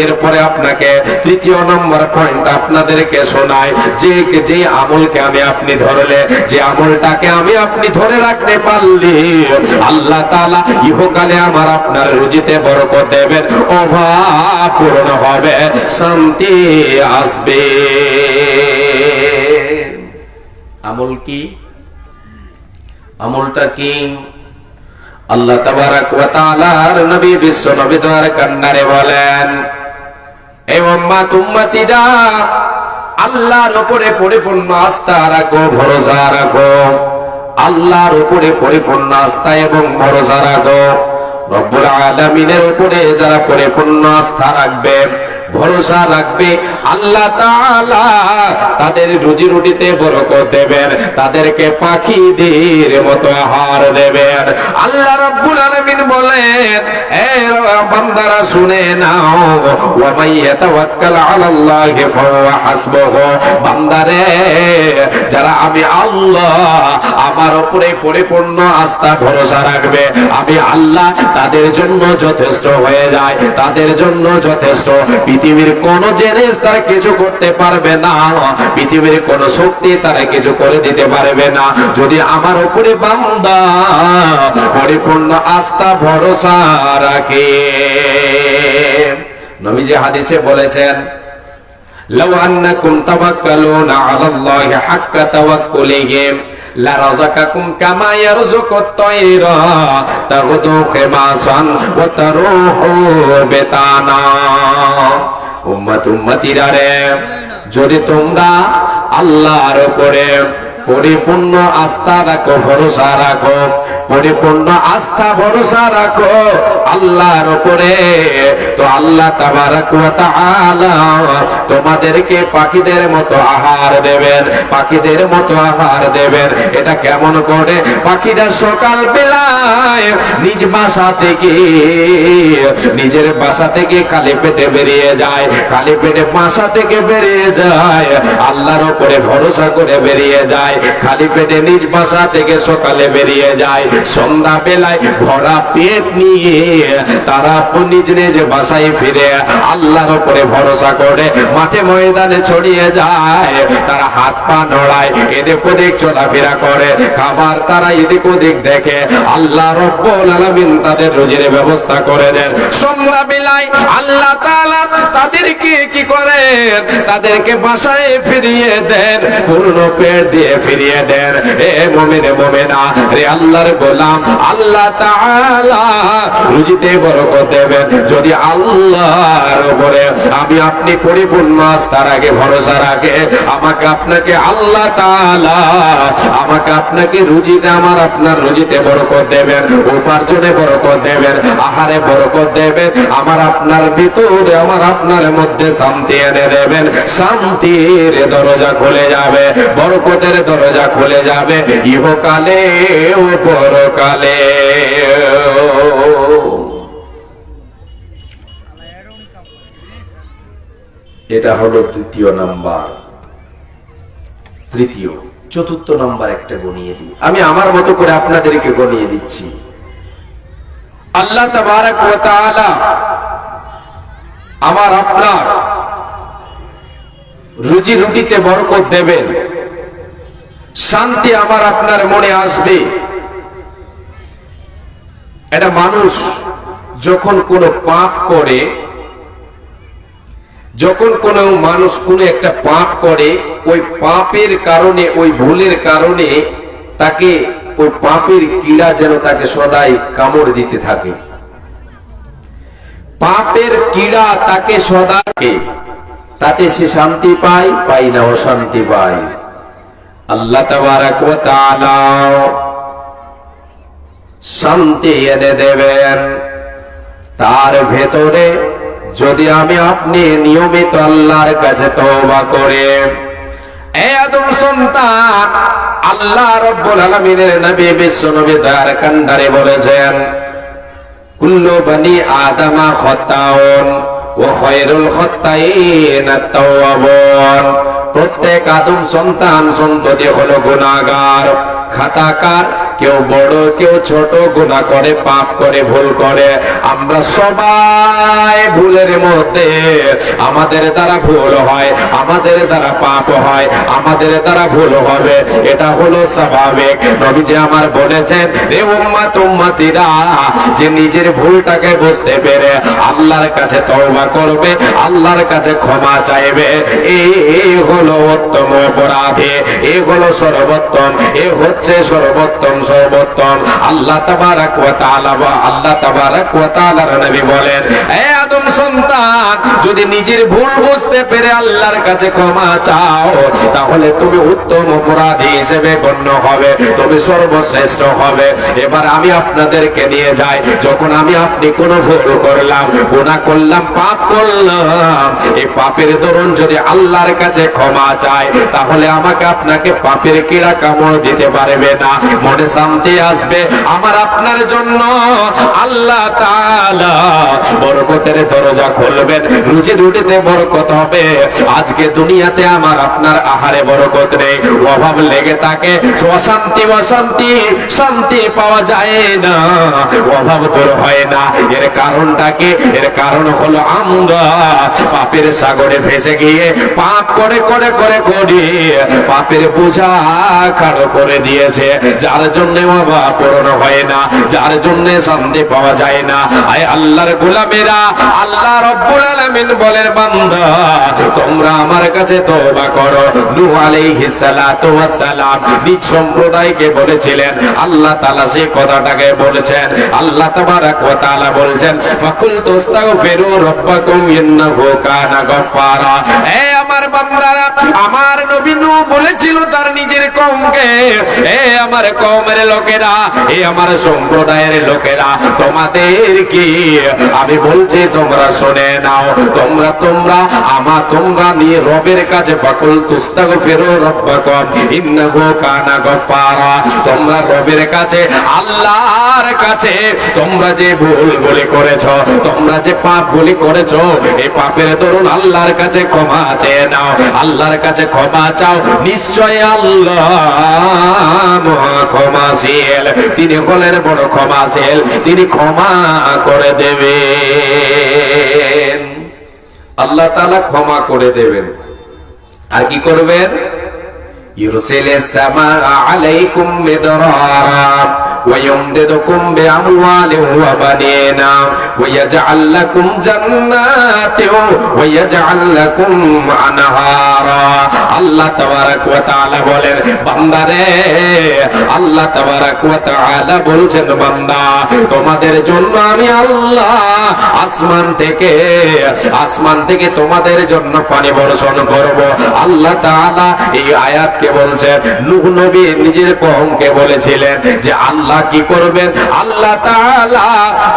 এরপরে আপনাকে তৃতীয় নম্বর পয়েন্ট আপনাদেরকে শোনায়, যে আমলকে আমি আপনি ধরলে, যে আমলটাকে আমি আপনি ধরে রাখতে পারলে, আল্লাহ তাআলা ইহকালে আমার আপনার রুজিতে বরকত দেবেন, অভাব পূরণ হবে, শান্তি আসবে। আমল কি? আমলটা কি? আল্লাহ তাবারক ওয়া তাআলার নবী বিশ্ব নবী দ্বারা কান্নারে বলেন, হে উম্মত উম্মতিরা, আল্লাহর উপরে পরিপূর্ণ আস্থা রাখো, ভরসা রাখো, আল্লাহর উপরে পরিপূর্ণ আস্থা এবং ভরসা রাখো। রব্বুল আলামিনের উপরে যারা পরিপূর্ণ আস্থা রাখবে, ভরসা রাখবে, আল্লাহ তাআলা তাদের রুজি রুটিতে বরকত দেবেন, তাদেরকে পাখিদের মতো আহার দেবেন। আল্লাহ রাব্বুল আলামিন বলেন, হে বান্দারা শুনে নাও, ওয়া মাইয়াতাওয়াক্কাল আলাল্লাহি ফাহুয়া হাসবুহু। বান্দারে, যারা আমি আল্লাহ আমার উপরে পরিপূর্ণ আস্থা ভরসা রাখবে, আমি আল্লাহ তাদের জন্য যথেষ্ট হয়ে যায়, তাদের জন্য যথেষ্ট। পৃথিবীর কোন জিনিস তারা কিছু করতে পারবে না, পৃথিবীর কোন শক্তি তারা কিছু করে দিতে পারবে না, যদি আমার উপরে বান্দা পরিপূর্ণ আস্থা ভরসা রাখে। নবীজি হাদিসে বলেছেন, লাউ আন্নাকুম তাওয়াক্কালুনা আলাল্লাহি হাক্কা তাওয়াক্কুলিহি লারাযাকাকুম কামা ইয়ারযুকুত তায়রা তাগদু খিমাসান ওয়া তারুহু বিতানা। উম্মতিরা রে, যদি তোমরা আল্লাহর উপরে পরিপূর্ণ আস্থা রাখো, ভরসা রাখো, পরিপূর্ণ আস্থা ভরসা রাখো আল্লাহর উপরে, তো আল্লাহ তাবারক ওয়া তাআলা তোমাদেরকে পাখিদের মতো আহার দেবেন, পাখিদের মতো আহার দেবেন। এটা কেমন করে? পাখিরা সকাল বেলায় নিজ বাসা থেকে, নিজের বাসা থেকে খালি পেটে বেরিয়ে যায়, খালি পেটে বাসা থেকে বেরিয়ে যায়, আল্লাহর উপরে ভরসা করে বেরিয়ে যায়, খালি পেটে নিজ বাসা থেকে সকালে বেরিয়ে যায়, সন্ধ্যা বেলায় ভরা পেট নিয়ে তারা নিজ নিজ বাসায় ফিরে আল্লাহর উপরে ভরসা করে মাঠে ময়দানে ছড়িয়ে যায়। তারা হাত পা নড়ায়, এদিক ওদিক চলাফেরা করে, খাবার তারা এদিক ওদিক দেখে, আল্লাহ রব্বুল আলামিন তাদের রুজির ব্যবস্থা করে দেন। সন্ধ্যা বেলায় আল্লাহ তাআলা তাদেরকে কি করেন? তাদেরকে বাসায় ফিরিয়ে দেন, পূর্ণ পেট দিয়ে ফিরিয়ে দেন। এ মুমিনে মুমিনা রে, আল্লাহর গোলাম, আল্লাহ তাআলা রুজিতে বরকত দেবেন যদি আল্লাহর উপরে আমি আপনি পরিপূর্ণ আস্থা রাখে, ভরসা রাখে। আমাকে আপনাকে আল্লাহ তাআলা আমাকে আপনাকে রুজিতে, আমার আপনার রুজিতে বরকত দেবেন, উপার্জনে বরকত দেবেন, আহারে বরকত দেবেন, আমার আপনার ভিতরে, আমার আপনার মধ্যে শান্তি এনে দেবেন। শান্তির দরজা খুলে যাবে, বরকতের দরজা খুলে যাবে, ইহকালে ও পরকালে। এটা হলো দ্বিতীয় নাম্বার। তৃতীয়, চতুর্থ নাম্বার একটা গনিয়ে দিই, আমি আমার মতো করে আপনাদেরকে গনিয়ে দিচ্ছি। আল্লাহ তাবারক ওয়া তাআলা আমার আপনার রুজি রুটিতে বরকত দেবেন, শান্তি আমার আপনার মনে আসবে। এটা মানুষ যখন কোনো পাপ করে, যখন কোন মানুষ কোন একটা পাপ করে, ওই পাপের কারণে, ওই ভুলের কারণে তাকে ওই পাপের কীড়া যেন তাকে সদাই কামড় দিতে থাকে, পাপের কীড়া তাকে সদাকে, তাতে সে শান্তি পায়, পাই না অশান্তি পায়। আল্লাহ তাবারক ওয়া তাআলা শান্তি এনে দেবেন। তার ভেতরে যদি আমি আপনি নিয়মিত আল্লাহর কাছে তওবা করে, এ আদম সন্তান, আল্লাহ রাব্বুল আলামিনের নবী বিশ্ব নবী তার কান্ডারে বলেছেন, কুল্লু বনি আদমা খাতাউন ওয়া খায়রুল খাত্তাইন আত-তাওয়াবুন। প্রত্যেক আদম সন্তান সন্ততি হলো গুনাহগার, খাতাকার, কেউ বড় কেউ ছোট, গুনাহ করে, পাপ করে, ভুল করে। আমরা সবাই ভুলের মধ্যে, আমাদের দ্বারা ভুল হয়, আমাদের দ্বারা পাপ হয়, আমাদের দ্বারা ভুল হবে, এটা হলো স্বাভাবিক। নবীজি আমার বলেছেন, রে উম্মত উম্মতিরা, যে নিজের ভুলটাকে বুঝতে পেরে আল্লাহর কাছে তওবা করবে, আল্লাহর কাছে ক্ষমা চাইবে, এই হলো উত্তম অপরাধী, এই হলো সর্বোত্তম, এই হচ্ছে সর্বোত্তম, সর্বোত্তম। আল্লাহ তাবারক ওয়া তাআলা, আল্লাহ তাবারক ওয়া তাআলার নবী বলেন, হে আদম সন্তান, যদি নিজের ভুল বুঝতে পেরে আল্লাহর কাছে ক্ষমা চাও, তাহলে তুমি উত্তম অপরাধী হিসেবে গণ্য হবে, তুমি সর্বশ্রেষ্ঠ হবে। এবার আমি আপনাদেরকে নিয়ে যাই, যখন আমি আপনি কোনো ভুল করলাম, গুনাহ করলাম, পাপ করলাম, এই পাপের দরুন যদি আল্লাহর কাছে ক্ষমা চাই, তাহলে আমাকে আপনাকে পাপের কিড়া কামড় দিতে পারবে না, মনে শান্তি আসবে। আমার আপনার জন্য আল্লাহ তাআলা বরকতের দরজা খুলবেন, রুজি রুটিতে বরকত হবে। আজকে দুনিয়াতে আমার আপনার আহারে বরকত নেই, অভাব লেগে থাকে, অশান্তি অশান্তি, শান্তি পাওয়া যায় না, অভাব দূর হয় না। এর কারণটা কি? এর কারণ হলো আমরা পাপের সাগরে ভেসে গিয়ে পাপ করে করে করে করে পাপের বোঝা খাড়ো করে দিয়েছে, যার জন্য অভাব পূরণ হয় না, যার জন্য শান্তি পাওয়া যায় না। আয় আল্লাহর গোলামেরা, আল্লাহ রাব্বুল আলামিন বলেন, বান্দা তোমরা আমার কাছে তওবা করো। নূহ আলাইহিস সালাতু ওয়াস সালাম নিজ সম্প্রদায়কে বলেছিলেন, আল্লাহ তাআলা সেই কথাটাকে বলেছেন। আল্লাহ তাবারাক ওয়া তাআলা বলছেন, ফাকুল তাস্তাগফিরু রাব্বাকুম ইন্নাহু কানা গফফারা। এ আমার বান্দারা, আমার নবী নূহ বলেছিল তার নিজের কওমকে, এ আমার কওমের লোকেরা, এ আমার সম্প্রদায়ের লোকেরা, তোমাদের কি আমি বলছি তোমরা শুনে নাও। তোমরা তোমরা নিয়ে রবের কাছে ফাকুল তাস্তাগফিরু রাব্বাকুম ইন্নাহু কানা গফফারা। তোমরা রবের কাছে, আল্লাহর কাছে তোমরা যে ভুলগুলি করেছো, তোমরা যে পাপগুলি করেছো, এই পাপের দরুন আল্লাহর কাছে ক্ষমা চেয়ে নাও, আল্লাহর কাছে ক্ষমা চাও। নিশ্চয় আল্লাহ মহা ক্ষমাশীল, তিনি হলেন বড় ক্ষমাশীল, তিনি ক্ষমা করে দেবেন। আল্লাহ তাআলা ক্ষমা করে দেবেন। আর কি করবেন? ইউরসিলিস সামাআ আলাইকুম মিদরারা ওয়া ইউমদিদুকুম বিআমওয়ালিন ওয়া বানিনা ওয়া ইয়াজআল লাকুম জান্নাতিন ওয়া ইয়াজআল লাকুম আনহারা। আল্লাহ তাবারাক ওয়া তাআলা বলেন, বান্দারে, আল্লাহ তাবারাক ওয়া তাআলা বলছেন, বান্দা তোমাদের জন্য আমি আল্লাহ আসমান থেকে তোমাদের জন্য পানি বর্ষণ করব। আল্লাহ তাআলা এই আয়াতকে বলছেন, নূহ নবী নিজের কওমকে বলেছিলেন যে আল্লাহ কি করবেন? আল্লাহ তাআলা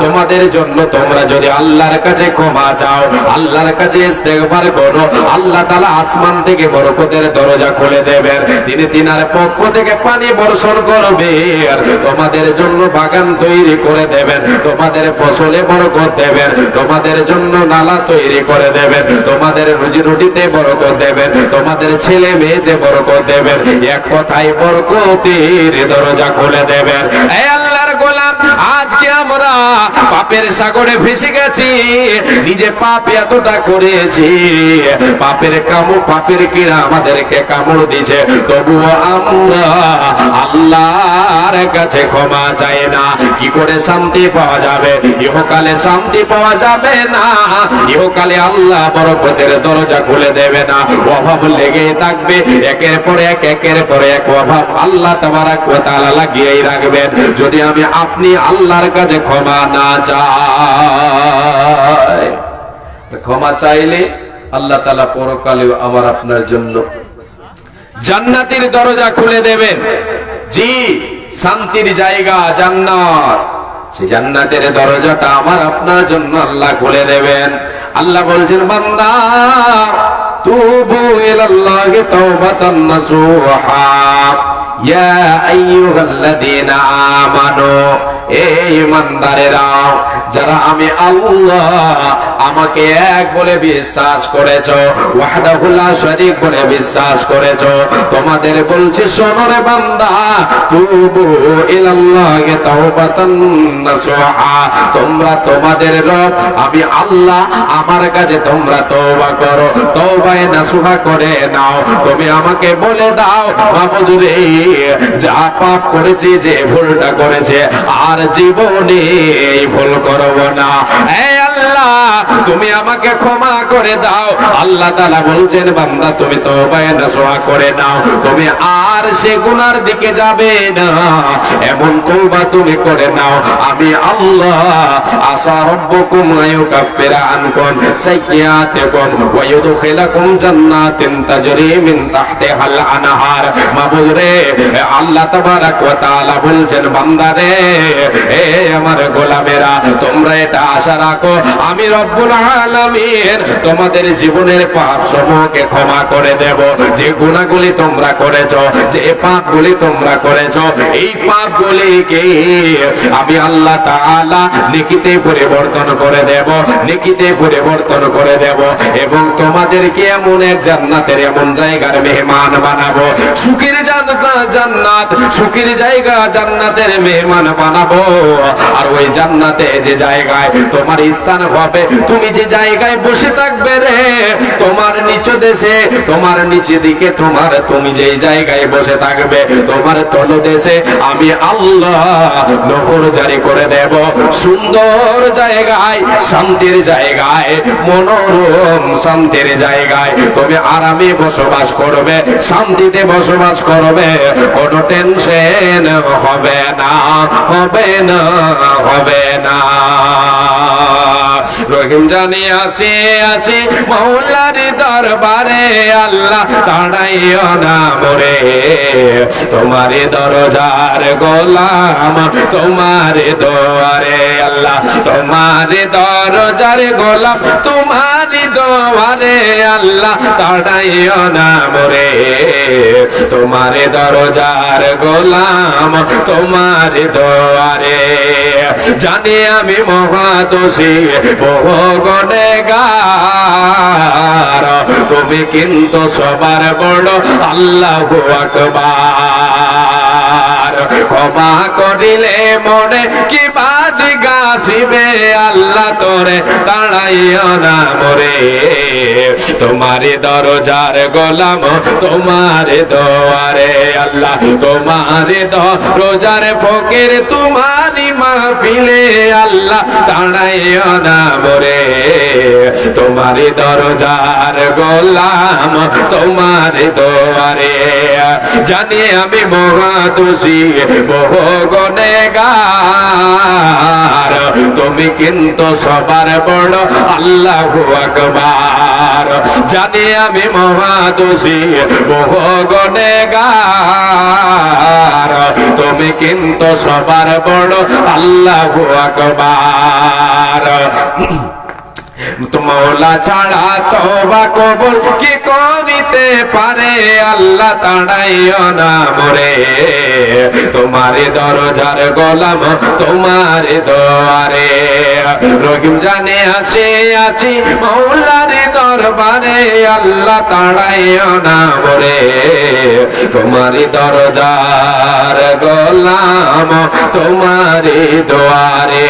তোমাদের জন্য, তোমরা যদি আল্লাহর কাছে ক্ষমা চাও, আল্লাহর কাছে ইস্তেগফার করো, আল্লাহ তাআলা আসমান থেকে বরকতের দরজা খুলে দেবেন, তিনি তিনার পক্ষ থেকে পানি বর্ষণ করবেন, তোমাদের জন্য বাগান তৈরি করে দেবেন, তোমাদের ফসলে বরকত দেবেন, তোমাদের জন্য নালা তৈরি করে দেবেন, তোমাদের রুজি রুটিতে বরকত দেবেন, তোমাদের ছেলে মেয়েতে বরকত দেবেন, এক কথায় বরকতের দরজা খুলে দেবেন। এই আল্লাহর গোলাম, আজকে আমরা পাপের সাগরে ভেসে গেছি, নিজে পাপ এতটা করেছি, পাপের কিড়া আমাদেরকে কামড় দিয়েছে, তবুও আমরা আল্লাহর কাছে ক্ষমা চাই না। কি করে শান্তি পাওয়া যাবে? ইহকালে শান্তি পাওয়া যাবে না, ইহকালে আল্লাহ বরকতের দরজা খুলে দেবে না, অভাব লেগেই থাকবে, একের পর এক অভাব আল্লাহ তাবারাক ওয়া তাআলা লাগিয়েই রাখবেন, যদি আমি আপনি আল্লাহর কাছে ক্ষমা না চাই। ক্ষমা চাইলে আল্লাহ তাআলা পরকালেও আমার আপনার জন্য জান্নাতের দরজা খুলে দেবেন। জি, শান্তির জায়গা জান্নাত, সেই জান্নাতের দরজাটা আমার আপনার জন্য আল্লাহ খুলে দেবেন। আল্লাহ বলছেন, বান্দা তুবু ইলাল্লাহি তাওবাতান নাসুহা ইয়া আইয়ুহাল্লাযীনা আমানু, এই ঈমানদারেরা, যারা আমি আল্লাহ আমাকে এক বলে বিশ্বাস করেছো, ওয়াহদাহু লা শারীক বলে বিশ্বাস করেছো, তোমাদের বলছি শোনো রে বান্দা, তুবু ইলাল্লাহি তাওবাতান নাসুহা, তোমরা তোমাদের রব আমি আল্লাহ আমার কাছে তোমরা তওবা করো, তওবায়ে নাসুহা করে নাও। তুমি আমাকে বলে দাও, মাবুদ রে, যা পাপ করেছি, যে ভুলটা করেছে, আর জীবনে এই ভুল করব না। হে আল্লাহ, তুমি আমাকে ক্ষমা করে দাও। আল্লাহ তাআলা বলছেন বান্দা তুমি তওবা নসুহা করে নাও, তুমি আর সে গুনার দিকে যাবে না, এমন তওবা তুমি করে নাও। আমি আল্লাহ আসা রব্বুকুম আয়ুকাফিরা আনকুম সাইয়্যাতিকুম ওয়া ইউদখিলাকুম জান্নাতিন তাজরি মিন তাহতিহাল আনহার। মাবুদ রে, আল্লাহ তাবারক ওয়া তাআলা বলছেন বান্দা রে, এ আমার গোলামেরা, তোমরা এটা আশা রাখো আমি রব্বুল আলামিন তোমাদের জীবনের পাপ সমূহকে ক্ষমা করে দেব। যে গুনাহগুলি তোমরা করেছো, যে পাপগুলি তোমরা করেছো, এই পাপগুলিকে আমি আল্লাহ তাআলা নেকিতে পরিবর্তন করে দেব, নেকিতে পরিবর্তন করে দেব এবং তোমাদেরকে এমন এক জান্নাতের এমন জায়গার মেহমান বানাবো, সুখের জান্নাত, সুখের জায়গা জান্নাতের মেহমান বানাবো। আর ওই জান্নাতে যে জায়গায় তোমার স্থান হবে, তুমি যে জায়গায় বসে থাকবে রে, তোমার নিচ দেশে, তোমার নিচে দিকে তুমি যে জায়গায় বসে থাকবে, তোমার তলদেশে আমি আল্লাহ নহর জারি করে দেব। সুন্দর জায়গায়, শান্তির জায়গায়, মনোরম শান্তির জায়গায় তুমি আরামে বসবাস করবে, শান্তিতে বসবাস করবে, কোনো টেনশন হবে না, হবে না, হবে না। রহিম জানি আসে আছে মৌলার দরবারে, আল্লাহ তাড়াইও না মোরে, তোমারে দরজার গোলাম, তোমারে দোয়ারে আল্লাহ, তোমারে দরজার গোলাম, তোমারে দোয়ারে আল্লাহ তাড়াইও না মোরে, তোমারে দরজার গোলাম, তোমারে দোয়ারে। জানি আমি মহাদোষী, বহু গুনেহগার, তুমি কিন্তু সবার বড় আল্লাহু আকবার। ক্ষমা করিলে মনে কি বাজি গাছিবে, আল্লাহ তোরে তাড়াইও না মোরে, তোমারে দরজার গোলাম, তোমারে দোয়ারে আল্লাহ, তোমারে দরজার ফকির, তোমারি মাহফিলে আল্লাহ তাড়াইও না মোরে, তোমারে দরজার গোলাম, তোমারে দোয়ারে। জানি আমি মহাদোষী, বহু গুনেহগার, তুমি কিন্তু সবার বড় আল্লাহু আকবার। জানি আমি মহাদোষী, বহু গুনেহগার, তুমি কিন্তু সবার বড় আল্লাহু আকবার। মওলা ছাড়া তওবা কবুল কি করিতে পারে, আল্লাহ তাড়াইও না মোরে, তোমারে দরজার গোলাম, তোমারে দোয়ারে। রহিম জানে আসে আছি মওলার দরবারে, আল্লাহ তাড়াইও না মোরে, তোমারে দরজার গোলাম, তোমারে দোয়ারে।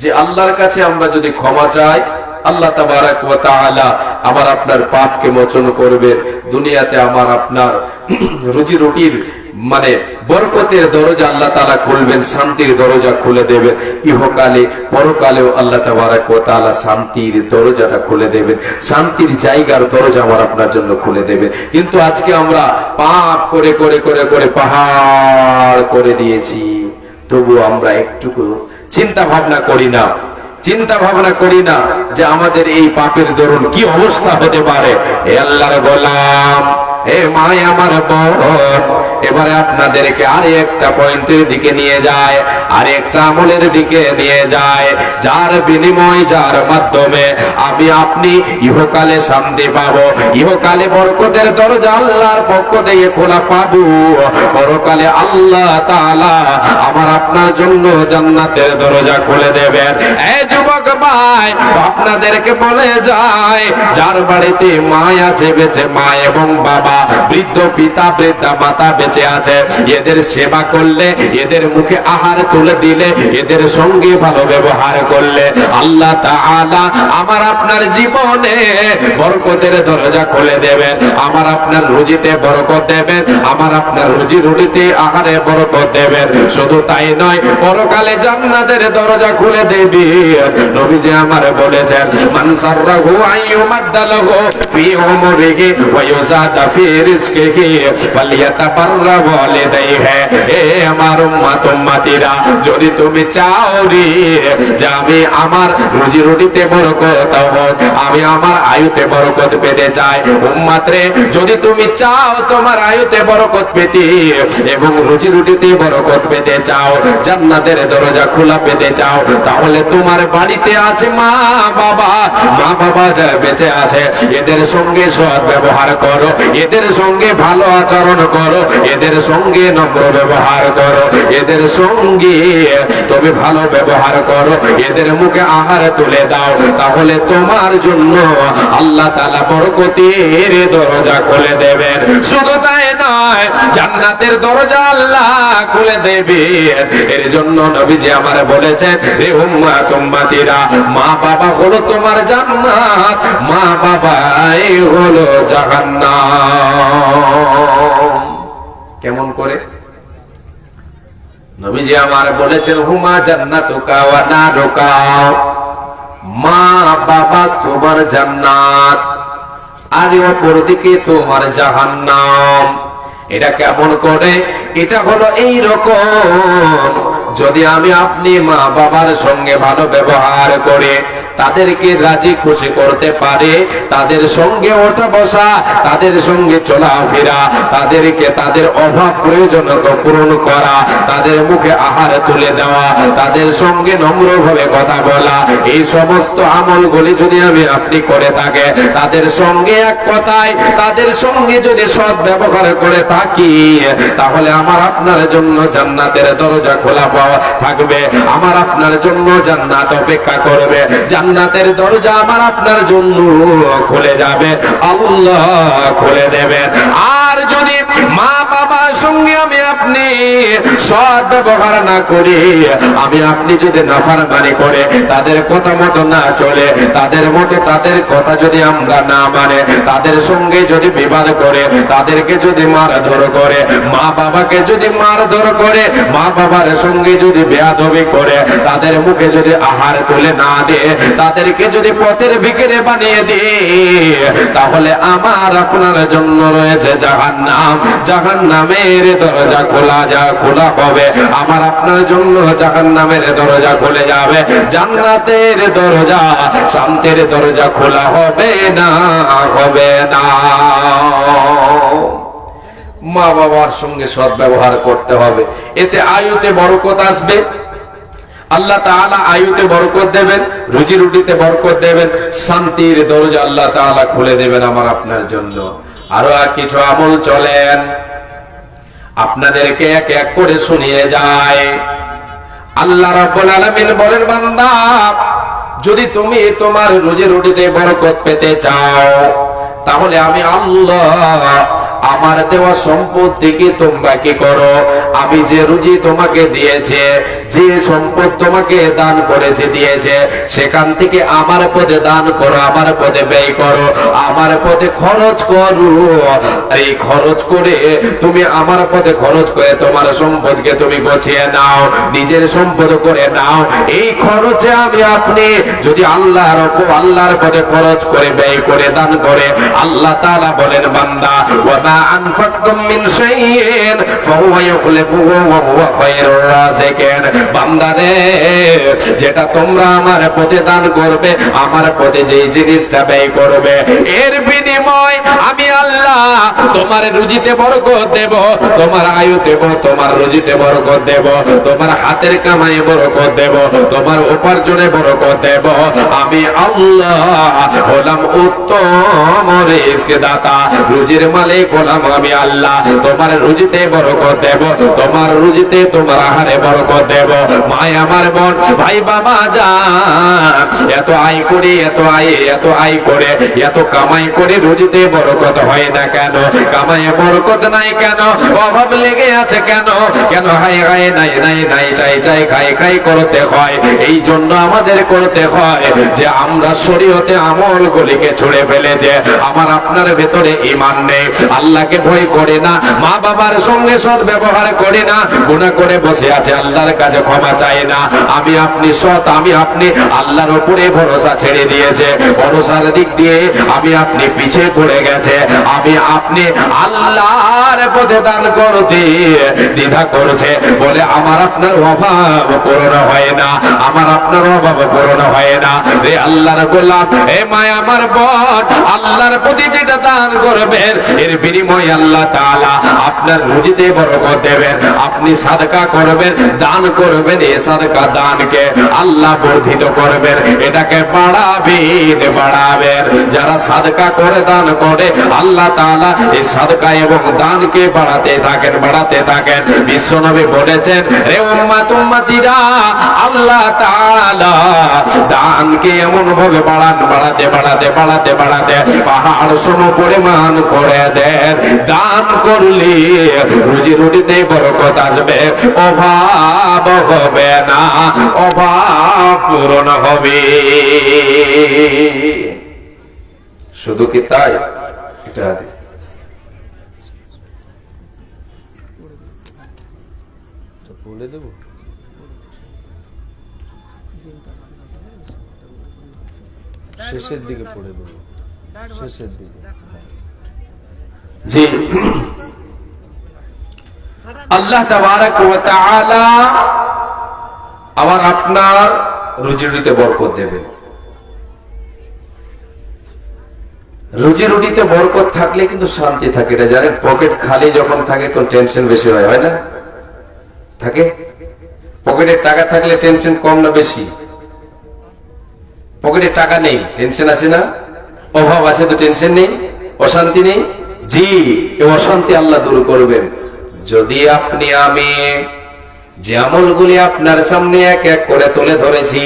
যে আল্লাহর কাছে আমরা যদি ক্ষমা চাই, আল্লাহ তাবারাক ওয়া তাআলা আমার আপনার পাপকে মোচন করবেন। দুনিয়াতে আমার আপনার রুজি রুটির মানে বরকতের দরজা আল্লাহ তাআলা খুলবেন, শান্তির দরজা খুলে দেবেন। ইহকালে পরকালেও আল্লাহ তাবারাক ওয়া তাআলা শান্তির দরজাটা খুলে দেবেন, শান্তির জায়গার দরজা আমার আপনার জন্য খুলে দেবেন। কিন্তু আজকে আমরা পাপ করে করে করে করে পাহাড় করে দিয়েছি, তবু আমরা একটুকু চিন্তা ভাবনা করি না, চিন্তা ভাবনা করি না যে আমাদের এই পাপের দরুন কি অবস্থা হতে পারে। এ আল্লাহর গোলাম, এ মাই আমার বোন, এবারে আপনাদেরকে আরে একটা পয়েন্টের দিকে নিয়ে যায়, আরে একটা আমলের দিকে নিয়ে যায়, যার বিনিময়, যার মাধ্যমে আমি আপনি ইহকালে শান্তি পাবো, ইহকালে বরকতের দরজা আল্লাহর পক্ষ থেকে খোলা পাবো, পরকালে আল্লাহ তাআলা আমার আপনার জন্য জান্নাতের দরজা খুলে দেবেন। এই যুবক যুবক ভাই, আপনাদেরকে বলে যায়, যার বাড়িতে মা আছে বেঁচে, মা এবং বাবা, বৃদ্ধ পিতা বৃদ্ধা মাতা বেঁচে আছে, এদের সেবা করলে, এদের মুখে আহার তুলে দিলে, এদের সঙ্গে ভালো ব্যবহার করলে আল্লাহ তাআলা আমার আপনার জীবনে বরকতের দরজা খুলে দেবেন, আমার আপনার রুজিতে বরকত দেবেন, আমার আপনার রুজি রুটিতে আহারে বরকত দেবেন। শুধু তাই নয়, পরকালে জান্নাতের দরজা খুলে দেবে। নবীজি আমার বলেছেন, মান সাররাহু আইয়ুমাদ্দালাহু ফি উমরিহি ওয়া ইউযাদা ফি রিজকিহি ফালইয়াতাবাররা ওয়ালিদাইহি। হে আমার উম্মত উম্মতিরা, যদি তুমি চাও রে যে আমি আমার রুজি রুটিতে বরকত হোক, আমি আমার আয়ুতে বরকত পেতে চাই, উম্মত রে যদি তুমি চাও তোমার আয়ুতে বরকত পেতে এবং রুজি রুটিতে বরকত পেতে চাও, জান্নাতের দরজা খোলা পেতে চাও, তাহলে তোমার বাড়িতে আছে মা বাবা, মা বাবা যারা বেঁচে আছে এদের সঙ্গে সৎ ব্যবহার করো, এদের সঙ্গে ভালো আচরণ করো, এদের সঙ্গে নম্র ব্যবহার করো, এদের সঙ্গে তুমি ভালো ব্যবহার করো, এদের মুখে আহার তুলে দাও, তাহলে তোমার জন্য আল্লাহ তাআলা বরকতের দরজা খুলে দেবেন। শুধু তাই নয়, জান্নাতের দরজা আল্লাহ খুলে দেবেন। এর জন্য নবীজি আমার বলেছেন, হে উম্মত উম্মতিরা, মা বাবা হলো তোমার জান্নাত, মা বাবাই হলো জাহান্নাম। কেমন করে? নবীজি আমার বলেছেন, হুমা জান্নাতুকা ওয়া নারুকা, মা বাবা তোমার জান্নাত আর অপরদিকে তোমার জাহান্নাম। এটা কেমন করে? এটা হলো এই রকম, যদি আমি আপনি মা বাবার সঙ্গে ভালো ব্যবহার করে তাদেরকে রাজি খুশি করতে পারে, তাদের সঙ্গে ওঠা বসা, তাদের সঙ্গে চলাফেরা, তাদেরকে তাদের অভাব প্রয়োজন পূরণ করা, তাদের মুখে আহার তুলে দেওয়া, তাদের সঙ্গে নম্রভাবে কথা বলা, এই সমস্ত আমলগুলি যদি আমি আপনি করে থাকে, তাদের সঙ্গে এক কথায় তাদের সঙ্গে যদি সৎ ব্যবহার করে থাকি, তাহলে আমার আপনার জন্য জান্নাতের দরজা খোলা পাওয়া থাকবে, আমার আপনার জন্য জান্নাত অপেক্ষা করবে, জান্নাতের দরজা আমার আপনার জন্য খুলে যাবে, আল্লাহ খুলে দেবেন। আর যদি মা বাবার সঙ্গে আমি আপনি সৎ ব্যবহার না করি, আমি আপনি যদি নাফরমানি করে তাদের কথা মতো না চলে, তাদের মতো তাদের কথা যদি আমরা না মানে, তাদের সঙ্গে যদি বিবাদ করে, তাদেরকে যদি মারধর করে, মা বাবাকে যদি মারধর করে, মা বাবার সঙ্গে যদি বেয়াদবি করে, তাদের মুখে যদি আহার তুলে না দেয়, তাদেরকে যদি পথের ভিখারি বানিয়ে দেয়, তাহলে আমার আপনার জন্য রয়েছে জাহান্নাম, জাহান্নামের দরজা খোলা হবে, আমার আপনার জন্য জাহান্নামের দরজা খুলে যাবে, জান্নাতের দরজা শান্তির দরজা খোলা হবে না, হবে না। মা বাবার সঙ্গে সৎ ব্যবহার করতে হবে, এতে আয়ুতে বরকত আসবে, আল্লাহ তাআলা আয়ুতে বরকত দেবেন, রুজি রুটিতে বরকত দেবেন, শান্তির দরজা আল্লাহ তাআলা খুলে দেবেন আমার আপনার জন্য। আরো কিছু আমল চলেন, আপনাদেরকে এক এক করে শুনিয়ে যায়। আল্লাহ রাব্বুল আলামিন বলেন, বান্দা যদি তুমি তোমার রুজি রুটিতে বরকত পেতে চাও, তাহলে আমি আল্লাহ আমার দেওয়া সম্পদ থেকে তোমরা কি করো, আমি যে রুজি তোমাকে দিয়েছে, যে সম্পদ তোমাকে দান করেছে দিয়েছে, সেখান থেকে আমার পথে দান করো, আমার পথে ব্যয় করো, আমার পথে খরচ করো। এই খরচ করে তুমি আমার পথে খরচ করে তোমার সম্পদকে তুমি গুছিয়ে নাও, নিজের সম্পদ করে নাও। এই খরচে আমি আপনি যদি আল্লাহর পথে খরচ করে ব্যয় করে দান করে, আল্লাহ তাআলা বলেন, বান্দা ওয়া আনফাকতুম মিন শাইইন ফাহুয়া ইউখলিফুহু ওয়া হুয়া খায়রুর রাযিকিন। বান্দারে, যেটা তোমরা আমার পথে দান করবে, আমার পথে যেই জিনিসটা ব্যয় করবে, এর বিনিময় আমি আল্লাহ তোমার রুজিতে বরকত দেব, তোমার আয়ুতে তোমার রুজিতে বরকত দেব, তোমার হাতের কামাই বরকত দেব, তোমার উপার্জনে বরকত দেব। আমি আল্লাহ হলাম উত্তম রিজক দাতা, রুজির মালিক গোলাম আমি আল্লাহ তোমার রুজিতে বরকত দেব, তোমার রুজিতে তোমার আহারে বরকত দেব। মায় আমার বোন ভাই বাবা যান, এত আয় করে এত আয় করে এত কামাই করে রুজিতে বরকত হয় না কেন? কামাই বরকত নাই কেন? অভাব লেগে আছে কেন? কেন হায় হায় নাই নাই নাই চাই চাই খাই খাই করতে হয়? এই জন্য আমাদের করতে হয় যে আমরা শরীয়তে আমল গুলিকে ছুড়ে ফেলে, যে আমার আপনার ভেতরে ঈমান নেই, আল্লাহকে ভয় করে না, মা বাবার সঙ্গে সৎ ব্যবহার করে না, গুনাহ করে বসে আছে, আল্লাহর কাছে ক্ষমা চায় না। আমি আপনি সৎ, আমি আপনি আল্লাহর উপরে ভরসা ছেড়ে দিয়েছে, ভরসার দিক দিয়ে আমি আপনি পিছিয়ে পড়ে গেছে, আমি আপনি আল্লাহর পথে দান করতে দ্বিধা করছে বলে আমার আপনার অভাব পূরণ হয় না, আমার আপনার অভাব পূরণ হয় না। রে আল্লাহর গোলাম, এ মায় আমার বোন, আল্লাহর প্রতি যেটা দান করবেন এর বিনিময়ে আল্লাহ তাআলা আপনার রুজিতে বরকত দেবেন। আপনি সাদকা করবেন, দান করবেন, এই সাদকা দানকে আল্লাহ বর্ধিত করবেন, এটাকে বাড়াবেন। যারা সাদকা করে দান করে আল্লাহ তাআলা এই সাদকা এবং দানকে বাড়াতে থাকেন। বিশ্বনবী বলেছেন, রে উম্মত উম্মতিরা, আল্লাহ তাআলা দানকে এমন ভাবে বাড়াতে পাহাড় সম পরিমাণ করে দেন। দান করলে রুজি রুটিতে বরকত আসবে, অভাব হবে না, অভাব পূরণ হবে। শুধু কি তাই? এটা বলে দেব। শেষের দিকে পড়ে দেব, শেষের দিকে। জি, আল্লাহ তাবারাক ওয়া তাআলা আমার আপনার রুজি রুটিতে বরকত দেবেন। রুজি রুটিতে বরকত থাকলে কিন্তু শান্তি থাকে, এটা জানেন। পকেট খালি যখন থাকে তখন টেনশন বেশি হয় না? থাকে। পকেটে টাকা থাকলে টেনশন কম না বেশি? পকেটে টাকা নেই, টেনশন আছে না? অভাব আছে তো টেনশন নেই, অশান্তি নেই। জি, এই অশান্তি আল্লাহ দূর করবেন যদি আপনি আমি যে আমলগুলি আপনার সামনে এক এক করে তুলে ধরেছি,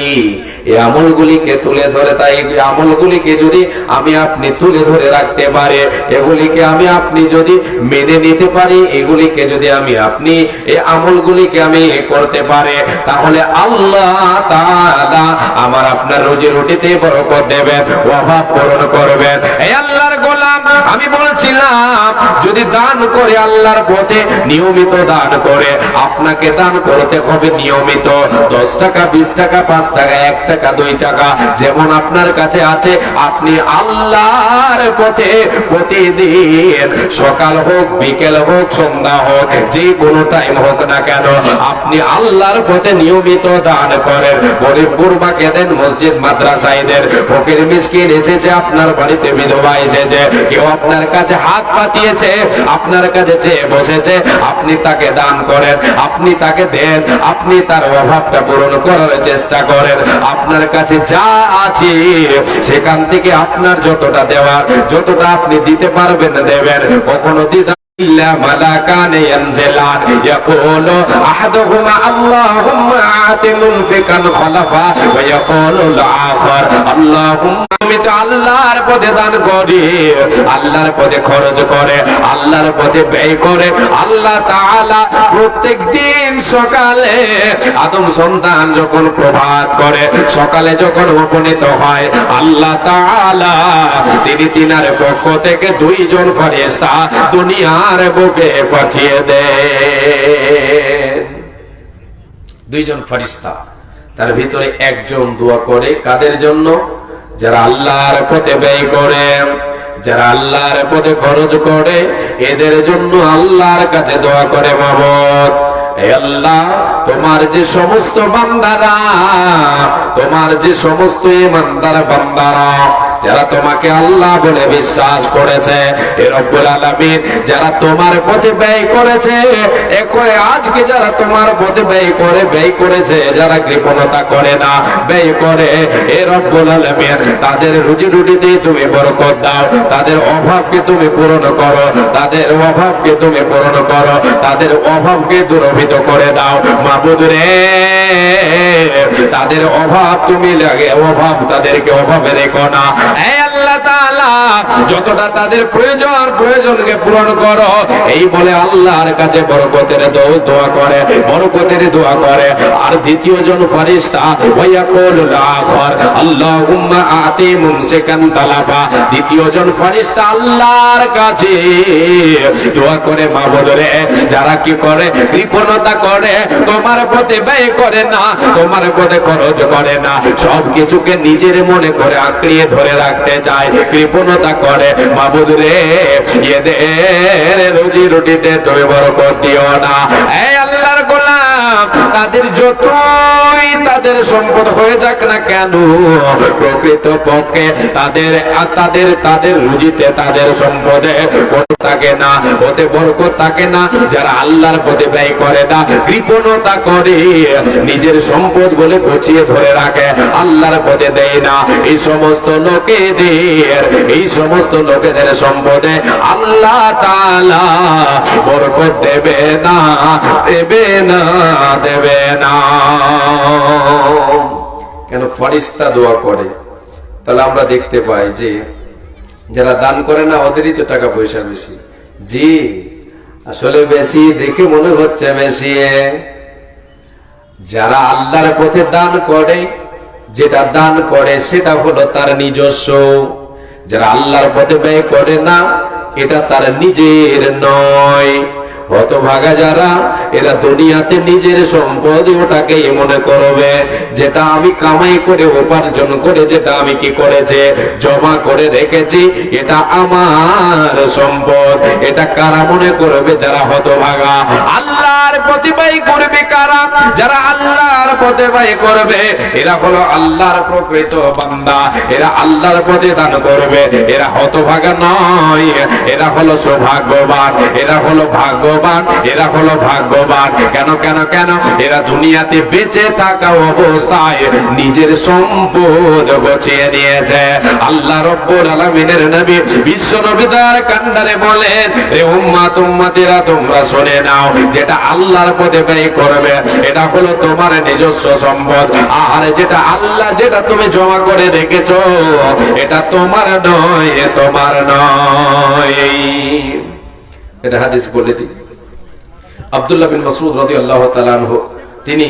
এই আমলগুলিকে তুলে ধরে, তাই আমলগুলিকে যদি আমি আপনি তুলে ধরে রাখতে পারে, এগুলিকে আমি আপনি যদি মেনে নিতে পারি, এগুলিকে যদি আমি আপনি এই আমলগুলিকে আমি করতে পারে, তাহলে আল্লাহ তাআলা আমার আপনার রুজি রুটিতে বরকত দেবেন, অভাব পূরণ করবেন। এই আল্লাহর গোলাম, আমি বলছিলাম যদি দান করে আল্লাহর পথে নিয়মিত দান করে, আপনাকে দান করতে হবে নিয়মিত। 10 টাকা, 20 টাকা, 5 টাকা, 1 টাকা, 2 টাকা যেমন আপনার কাছে আছে, আপনি আল্লাহর পথে প্রতিদিন সকাল হোক, বিকেল হোক, সন্ধ্যা হোক, যে কোনো টাইম হোক না কেন, আপনি আল্লাহর পথে নিয়মিত দান করেন। গরিব গুরবাকে দেন, মসজিদ মাদ্রাসায় দেন, ফকির মিসকিন এসেছে আপনার বাড়িতে, বিধবা এসেছে, কেউ আপনার কাছে হাত পাতিয়েছে, আপনার কাছে চেয়ে বসেছে, আপনি তাকে দান করেন, আপনি তাকে দেন, আপনি তার অভাবটা পূরণ করার চেষ্টা করেন। আপনার কাছে যা আছে সেখান থেকে আপনার যতটা দেওয়ার, যতটা আপনি দিতে পারবেন দেবেন। কখনো দিতে إلا ملكان ينزلان يقول أحدهما اللهم آت منفقا خلفا ويقول الآخر اللهم আল্লাহর পথে দান করে, আল্লাহর পথে খরচ করে, আল্লাহর পথে ব্যয় করে, আল্লাহ তাআলা প্রত্যেক দিন সকালে আদম সন্তান যখন প্রভাত করে, সকালে যখন উপনীত হয়, আল্লাহ তাআলা তিনি তিনার পক্ষ থেকে 2 জন ফেরেশতা দুনিয়ার বুকে পাঠিয়ে দেন। 2 জন ফেরেশতা, তার ভিতরে একজন দোয়া করে কাদের জন্য? যারা আল্লাহর পথে ব্যয় করে, যারা আল্লাহর পথে খরচ করে, এদের জন্য আল্লাহর কাছে দোয়া করে, মাবুদ হে আল্লাহ, তোমার যে সমস্ত বান্দারা, তোমার যে সমস্ত ঈমানদার বান্দারা যারা তোমাকে আল্লাহ বলে বিশ্বাস করেছে, হে রব্বুল আলামিন যারা তোমার পথে ব্যয় করেছে, একই আজকে যারা তোমার পথে ব্যয় করেছে, যারা কৃপণতা করে না, ব্যয় করে, হে রব্বুল আলামিন তাদের রুজি রুটিতে তুমি বরকত দাও, তাদের অভাবকে তুমি পূরণ করো, তাদের অভাবকে তুমি পূরণ করো, তাদের অভাবকে দূরীভূত করে দাও মাবুদ রে। তাদের অভাব তুমি লাগে, অভাব তাদেরকে অভাবে রেখো না। হে আল্লাহ তাআলা যতটা তাদের প্রয়োজনকে পূরণ করো, এই বলে আল্লাহর কাছে বরকতের দোয়া করে, বরকতের দোয়া করে। আর দ্বিতীয় জন ফেরেশতা ওয়ায়াকুলুল আখর আল্লাহুম্মা আতি মুমসিকান তালাফা, দ্বিতীয় জন ফেরেশতা আল্লাহর কাছে দোয়া করে মাবুদ রে যারা কি করে, কৃপণতা করে, তোমার পথে ব্যয় করে না, তোমার পথে খরচ করে না, সব কিছুকে নিজের মনে করে আঁকড়িয়ে ধরে রাখতে চায়, কৃপণতা করে, মাবুদ রে এদের রুজি রুটিতে তুমি বরকত দিও না। এই আল্লাহর গোলাম তাদের যতই তাদের সম্পদ হয়ে যাক না কেন, প্রকৃত পক্ষে তাদের রুজিতে, তাদের সম্পদে থাকে না, ওতে বরকত থাকে না। যারা আল্লাহর পথে ব্যয় করে না, কৃপণতা করে, নিজের সম্পদ বলে গুছিয়ে ধরে রাখে, আল্লাহর পথে দেয় না, এই সমস্ত লোকেদের সম্পদে আল্লাহ তাআলা বরকত দেবে না, দেবে না, দেবে না। কেন? ফেরেশতা দোয়া করে। তাহলে আমরা দেখতে পাই যে যারা দান করে না ওদেরই তো টাকা পয়সা বেশি। জি, আসলে বেশি দেখে মনে হচ্ছে বেশি। যারা আল্লাহর পথে দান করে, যেটা দান করে সেটা হলো তার নিজস্ব। যারা আল্লাহর পথে ব্যয় করে না, এটা তার নিজের নয়। হতভাগা যারা, এরা দুনিয়াতে নিজের সম্পদ ওটাকেই মনে করবে, যেটা আমি কামাই করে উপার্জন করে, যেটা আমি কি করেছে জমা করে রেখেছি, এটা আমার সম্পদ। এটা কারা মনে করবে? যারা হতভাগা। আল্লাহর পথে ব্যয় করবে কারা? যারা আল্লাহর পথে ব্যয় করবে, এরা হলো আল্লাহর প্রকৃত বান্দা, এরা আল্লাহর পথে দান করবে, এরা হতভাগা নয়, এরা হলো সৌভাগ্যবান, এরা হলো ভাগ্যবান, এরা হলো ভাগ্যবান। কেন কেন কেন? এরা দুনিয়াতে বেঁচে থাকা অবস্থায় নিজের সম্পদ গুছিয়ে নিয়েছে। আল্লাহ রাব্বুল আলামিনের নবী বিশ্ব নবী তার কান্ডারে বলেন, রে উম্মতেরা তোমরা শুনে নাও, যেটা আল্লাহর পথে ব্যয় করবে এটা হলো তোমার নিজস্ব সম্পদ, আর যেটা তুমি জমা করে রেখেছো এটা তোমার নয়, তোমার নয়। এটা হাদিস বলে দিই। আব্দুল্লাহ বিন মাসউদ রাদিয়াল্লাহু তাআলা আনহু তিনি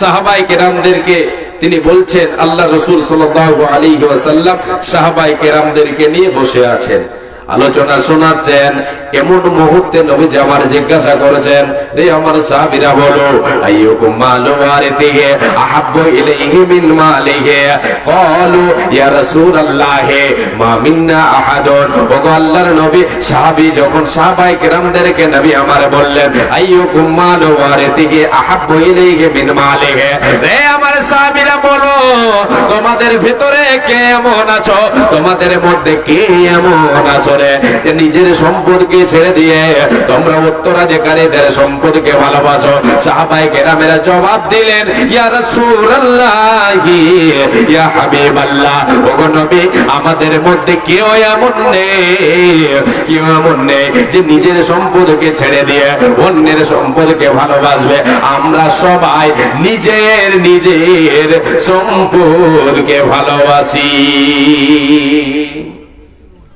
সাহাবায়ে কেরামদেরকে তিনি বলছেন, আল্লাহ রাসূল সাল্লাল্লাহু আলাইহি ওয়াসাল্লাম সাহাবায়ে কেরামদেরকে নিয়ে বসে আছেন, আলোচনা শোনাচ্ছেন। এমন মুহূর্তে নবীজি আমার জিজ্ঞাসা করেছেন, রে আমার সাহাবীরা বলো, আইয়ুকুম মালু ওয়ারিথিহি আহাব্বু ইলাইহি মিন মালিহি? ক্বালু ইয়া রাসূলুল্লাহ মা মিন্না আহাদুন। ওগো আল্লাহর নবী, সাহাবী যখন সাহাবায়ে কেরামদেরকে নবী আমার বললেন, আইয়ুকুম মালু ওয়ারিথিহি আহাব্বু ইলাইহি মিন মালিহি, রে আমার সাহাবীরা বলো, তোমাদের ভিতরে কে এমন আছো, তোমাদের মধ্যে কে এমন আছো রে যে নিজের সম্পদকে ছেড়ে দিয়ে তোমরা উত্তরাধিকারীদের সম্পদকে ভালোবাসো? সাহাবায়ে কেরামেরা জবাব দিলেন, ইয়া রাসূলুল্লাহ, ইয়া হাবিবাল্লাহ, ওগো নবী, আমাদের মধ্যে কেউ এমন নেই যে নিজের সম্পদকে ছেড়ে দিয়ে অন্যের সম্পদকে ভালোবাসবে। আমরা সবাই নিজের সম্পদকে ভালোবাসি,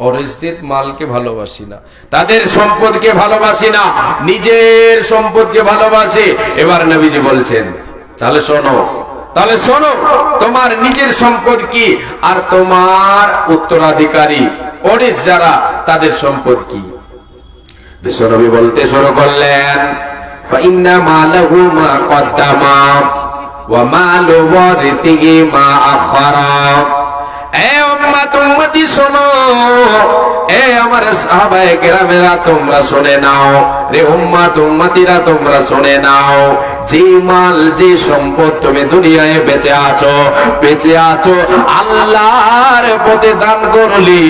অরিজিত মালকে ভালোবাসি না, তাদের সম্পদকে ভালোবাসি না, নিজের সম্পদকে ভালোবাসি। এবার নবীজি বলছেন, তাহলে শোনো, তোমার নিজের সম্পদ কি আর তোমার উত্তরাধিকারী ওরিস যারা তাদের সম্পদ কি? বিশ্বনবী বলতে শুরু করলেন, ফাইন্না মালাহু মা কদ্দামা ওয়া মালু ওয়ারিথিহি মা আখারা। এ উম্মত উম্মতি শোনো, এ আমার সাহাবায়ে কেরামেরা তোমরা শুনে নাও, রে উম্মত উম্মতিরা তোমরা শুনে নাও, যে মাল যে সম্পদ তুমি দুনিয়ায় বেঁচে আছো আল্লাহর পথে দান করলি,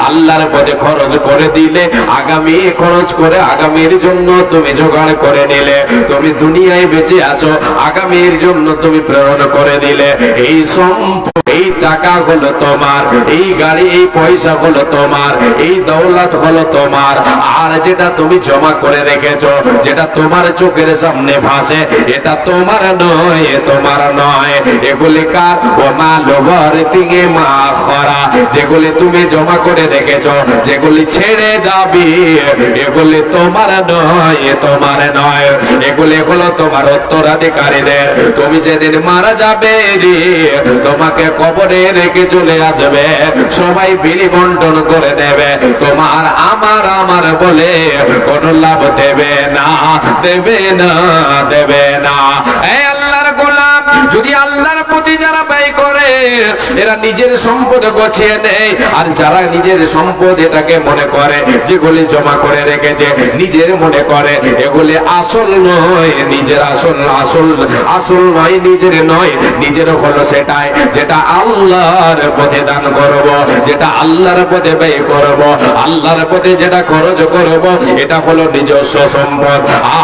আল্লাহর পথে খরচ করে দিলে, আগামী খরচ করে আগামীর জন্য তুমি জোগাড় করে নিলে, তুমি দুনিয়ায় বেঁচে আছো আগামীর জন্য তুমি প্রেরণ করে দিলে, এই সম্পদ এই টাকা হলো তোমার, এই গাড়ি এই পয়সা হলো তোমার, এই দৌলত হলো তোমার। আর যেটা তুমি জমা করে রেখেছো, যেটা তোমার চোখের সামনে ভাসে, এটা তোমার নয়, তোমার নয়, এগুলি কার? ওমা লোভার তিঙে মা খরা, যেগুলি তুমি জমা করে রেখেছো, যেগুলি ছেড়ে যাবি, এগুলি তোমার নয়, তোমার নয়, এগুলি হলো তোমার উত্তরাধিকারীদের। তুমি যেদিন মারা যাবে তোমাকে কবরে রেখে চলে আসবে, সবাই বিলি বন্টন করে দেবে, তোমার আমার আমার বলে কোনো লাভ দেবে না, দেবে না, দেবে না। এই আল্লাহর গোলাম, যদি আল্লাহর প্রতি যারা ব্যয় করে এরা নিজের সম্পদ গছিয়ে নেয়, আর যারা নিজের সম্পদ এটাকে মনে করে যেগুলি জমা করে রেখেছে, নিজের মনে করে এগুলি আসল নয়, নিজের আসল আসল আসল নয়, নিজের নয়, নিজের হলো সেটাই যেটা আল্লাহর পথে দান করব, যেটা আল্লাহর পথে ব্যয় করব, আল্লাহর পথে যেটা খরচ করব, এটা হলো নিজস্ব সম্পদ।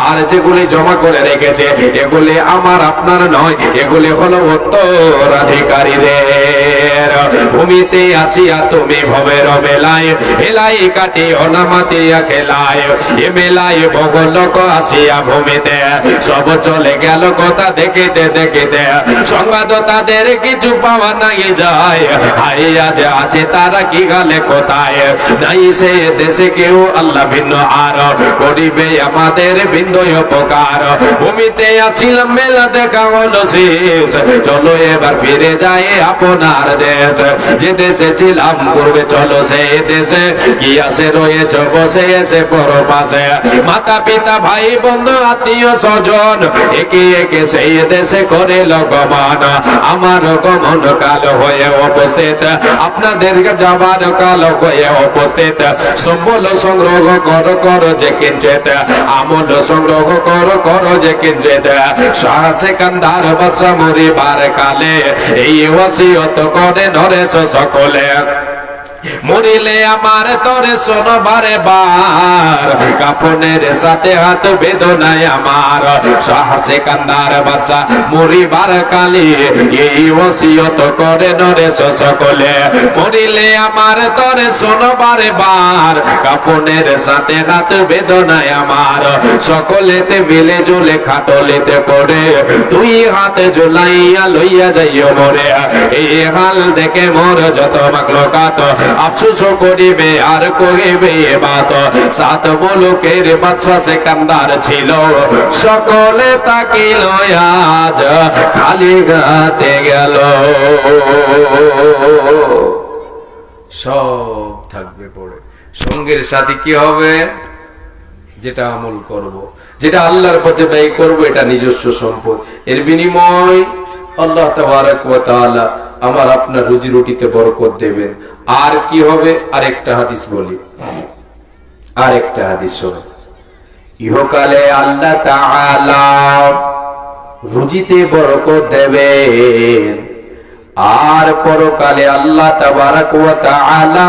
আর যেগুলি জমা করে রেখেছে এগুলি আমার আপনার নয়, এগুলি হলো উত্তরাধিকারীদের। ভূমিতে আসিয়া তুমি ভবের মেলায় হেলাই কাটি অনামাতিয়া খেলায়, এ মেলায় বহু লোক আসিয়া ভূমিতে, সব চলে গেল কথা দেখিতে দেখিতে, সংবাদ তাদের কিছু পাওয়া নাই যায়, হারিয়া যে আছে তারা কি গালে কোথায়, নাই সে দেশে কেউ আল্লাহ ভিন্ন আর করিবে আমাদের ভিন্ন উপকার। ভূমিতে আসিলাম মেলা দেখা হলো শেষ, চলো এবার ফিরে যায় আপনার দেশ, যে দেশে ছিলাম পূর্বে চলো সেই দেশে, কি আছে রয়েছে বসে এসে পরপাশে, মাতা পিতা ভাই বন্ধু আত্মীয় স্বজন একে একে সেই দেশে করে লগমান, আমার গমন কাল হয়ে উপস্থিত, আপনাদের যাবার কাল হয়ে উপস্থিত, সম্বল সংগ্রহ করো যে কিঞ্চিত, আমল সংগ্রহ করো যে কিঞ্চিত, শাহ সেকান্দার বাদশা মরিবার কালে এই ওসিয়ত করে নরেশ সকলে, মরিলে আমার তোরে শোনো বারে বার, কাফনের সাথে হাত বেদনায় আমার, শাহ সেকান্দার বাদশা মরিবার কালে এই ওসিয়ত করে নরেশ সকলে, মরিলে আমার তোরে শোনো বারে বার, কাফনের সাথে হাত বেদনায় আমার, সকলেতে মিলে জুলে খাটলিতে করে দুই হাতে ঝুলাইয়া লইয়া যাইও মরে, এই হাল দেখে মোর যত মাগলকাত আফসোস করিবে আর করিবে বাত, সাত মুলুকের বাদশা সেকান্দার ছিল, সকলে তাকিল আজ খালি গাতে গেল। সব থাকবে পড়ে, সঙ্গের সাথে কি হবে? যেটা আমল করব, যেটা আল্লাহর পথে ব্যয় করব, এটা নিজস্ব সম্পদ, এর বিনিময় আল্লাহ তাবারক ওয়া তাআলা আমার আপনার রুজি রুটিতে বরকত দেবেন। আর কি হবে? আরেকটা হাদিস বলি, আরেকটা হাদিস শোনো, ইহকালে আল্লাহ তাআলা রুজিতে বরকত দেবেন, আর পরকালে আল্লাহ তাবারক ওয়া তাআলা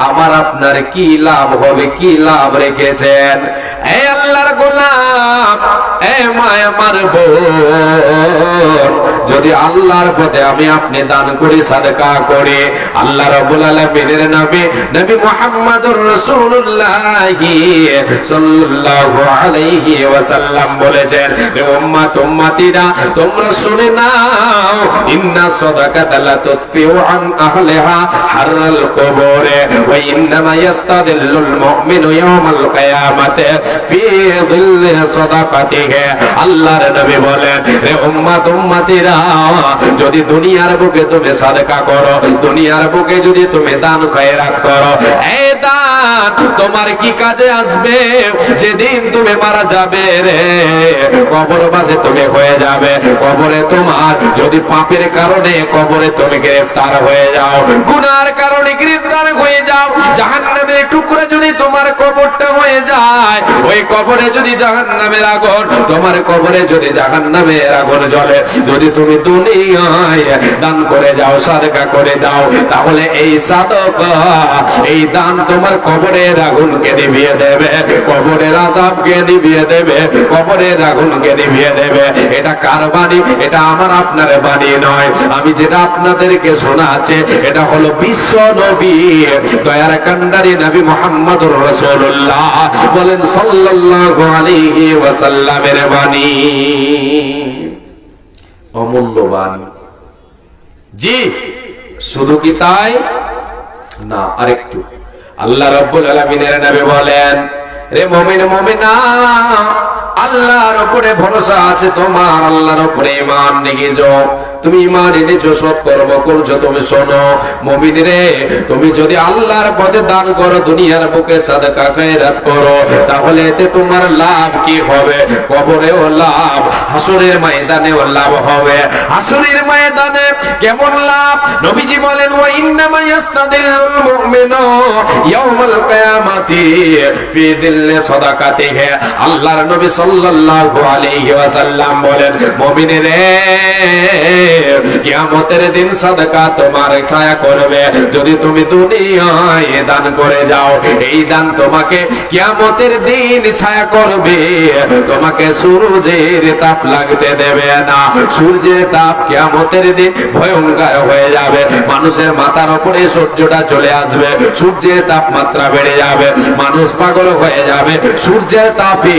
আমার আপনার কি লাভ হবে, কি লাভ রেখেছেন। এ আল্লাহর গোলাম, এ মা আমার বোন, যদি আল্লাহর পথে আমি আপনি দান করি, সাদকা করি, আল্লাহ রাব্বুল আলামিনের নবী নবী মুহাম্মদুর রাসূলুল্লাহ সাল্লাল্লাহু আলাইহি ওয়াসাল্লাম বলেছেন, হে উম্মত উম্মতিরা তোমরা শুনে নাও, ইন্না সাদাকাতা লা তুতফিউ আন আহলিহা হাররাল কুবুরে ওয়া ইন্নামা ইয়াস্তাদিল্লুল মুমিনু ইয়াওমাল কিয়ামাতি ফি যিল্লি সাদাকাতিহি। আল্লাহর নবী বলেন, হে উম্মত উম্মতিরা, যদি দুনিয়ার বুকে তুমি সাদকা করো, দুনিয়ার বুকে যদি তুমি দান খয়রাত করো, এই দান তোমার কি কাজে আসবে? যেদিন তুমি মারা যাবে রে, কবরবাসে তুমি হয়ে যাবে। কবরে তোমার যদি পাপের কারণে কবরে তুমি গ্রেফতার হয়ে যাও, গুনার কারণে গ্রেফতার হয়ে যাও, জাহান্নামের টুকরা যদি তোমার কবরটা হয়ে যায়, ওই কবরে যদি জাহান্নামের আগুন, তোমার কবরে যদি জাহান্নামের আগুন জ্বলে, যদি তুমি দুনিয়ায় দান করে যাও, সাদকা করে দাও, তাহলে এই সাদকা, এই দান তোমার কবরের আগুনকে নিভিয়ে দেবে, কবরের আযাবকে নিভিয়ে দেবে, কবরের আগুনকে নিভিয়ে দেবে। এটা কার বাণী? এটা আমার আপনার বাণী নয়। আমি যেটা আপনাদেরকে শোনাচ্ছি, এটা হলো বিশ্ব নবী, দয়ার কান্ডারি নবী মুহাম্মদুর রাসূলুল্লাহ বলেন সাল্লাল্লাহু আলাইহি ওয়াসাল্লামের বাণী। অমূল্য বাণী। জি, শুধু কি তাই না, আরেকটু। আল্লাহ রাব্বুল আলামিনের নবী বলেন, রে মুমিন মুমিনা, আল্লাহর উপরে ভরসা আছে তোমার, আল্লাহর উপরে ঈমান এনেছো, তুমি ঈমান এনেছো, সৎকর্ম করছো, তুমি শোনো মুমিন রে, তুমি যদি আল্লাহর পথে দান করো, দুনিয়ার বুকে সাদকা খয়রাত করো, তাহলে এতে তোমার লাভ কি হবে? কবরেও লাভ, হাসরের ময়দানেও লাভ হবে। হাসরের ময়দানে কেমন লাভ? নবীজি বলেন, ওয়া ইন্নামা ইয়াস্তাদিল্লুল মুমিনু ইয়াওমাল কিয়ামাতি ফি যিল্লি সাদাকাতিহি। আল্লাহর নবী সাল্লাল্লাহু আলাইহি ওয়াসাল্লাম বলেন, মুমিন রে, কিয়ামতের দিন সাদকা তোমার ছায়া করবে। যদি তুমি দুনিয়ায় দান করে যাও, এই দান তোমাকে কিয়ামতের দিন ছায়া করবে, তোমাকে সূর্যের তাপ লাগতে দেবে না। সূর্যের তাপ কিয়ামতের দিন ভয়ঙ্কর হয়ে যাবে, মানুষের মাথার উপরে সূর্যটা চলে আসবে, সূর্যের তাপমাত্রা বেড়ে যাবে, মানুষ পাগল হয়ে যাবে। সূর্যের তাপে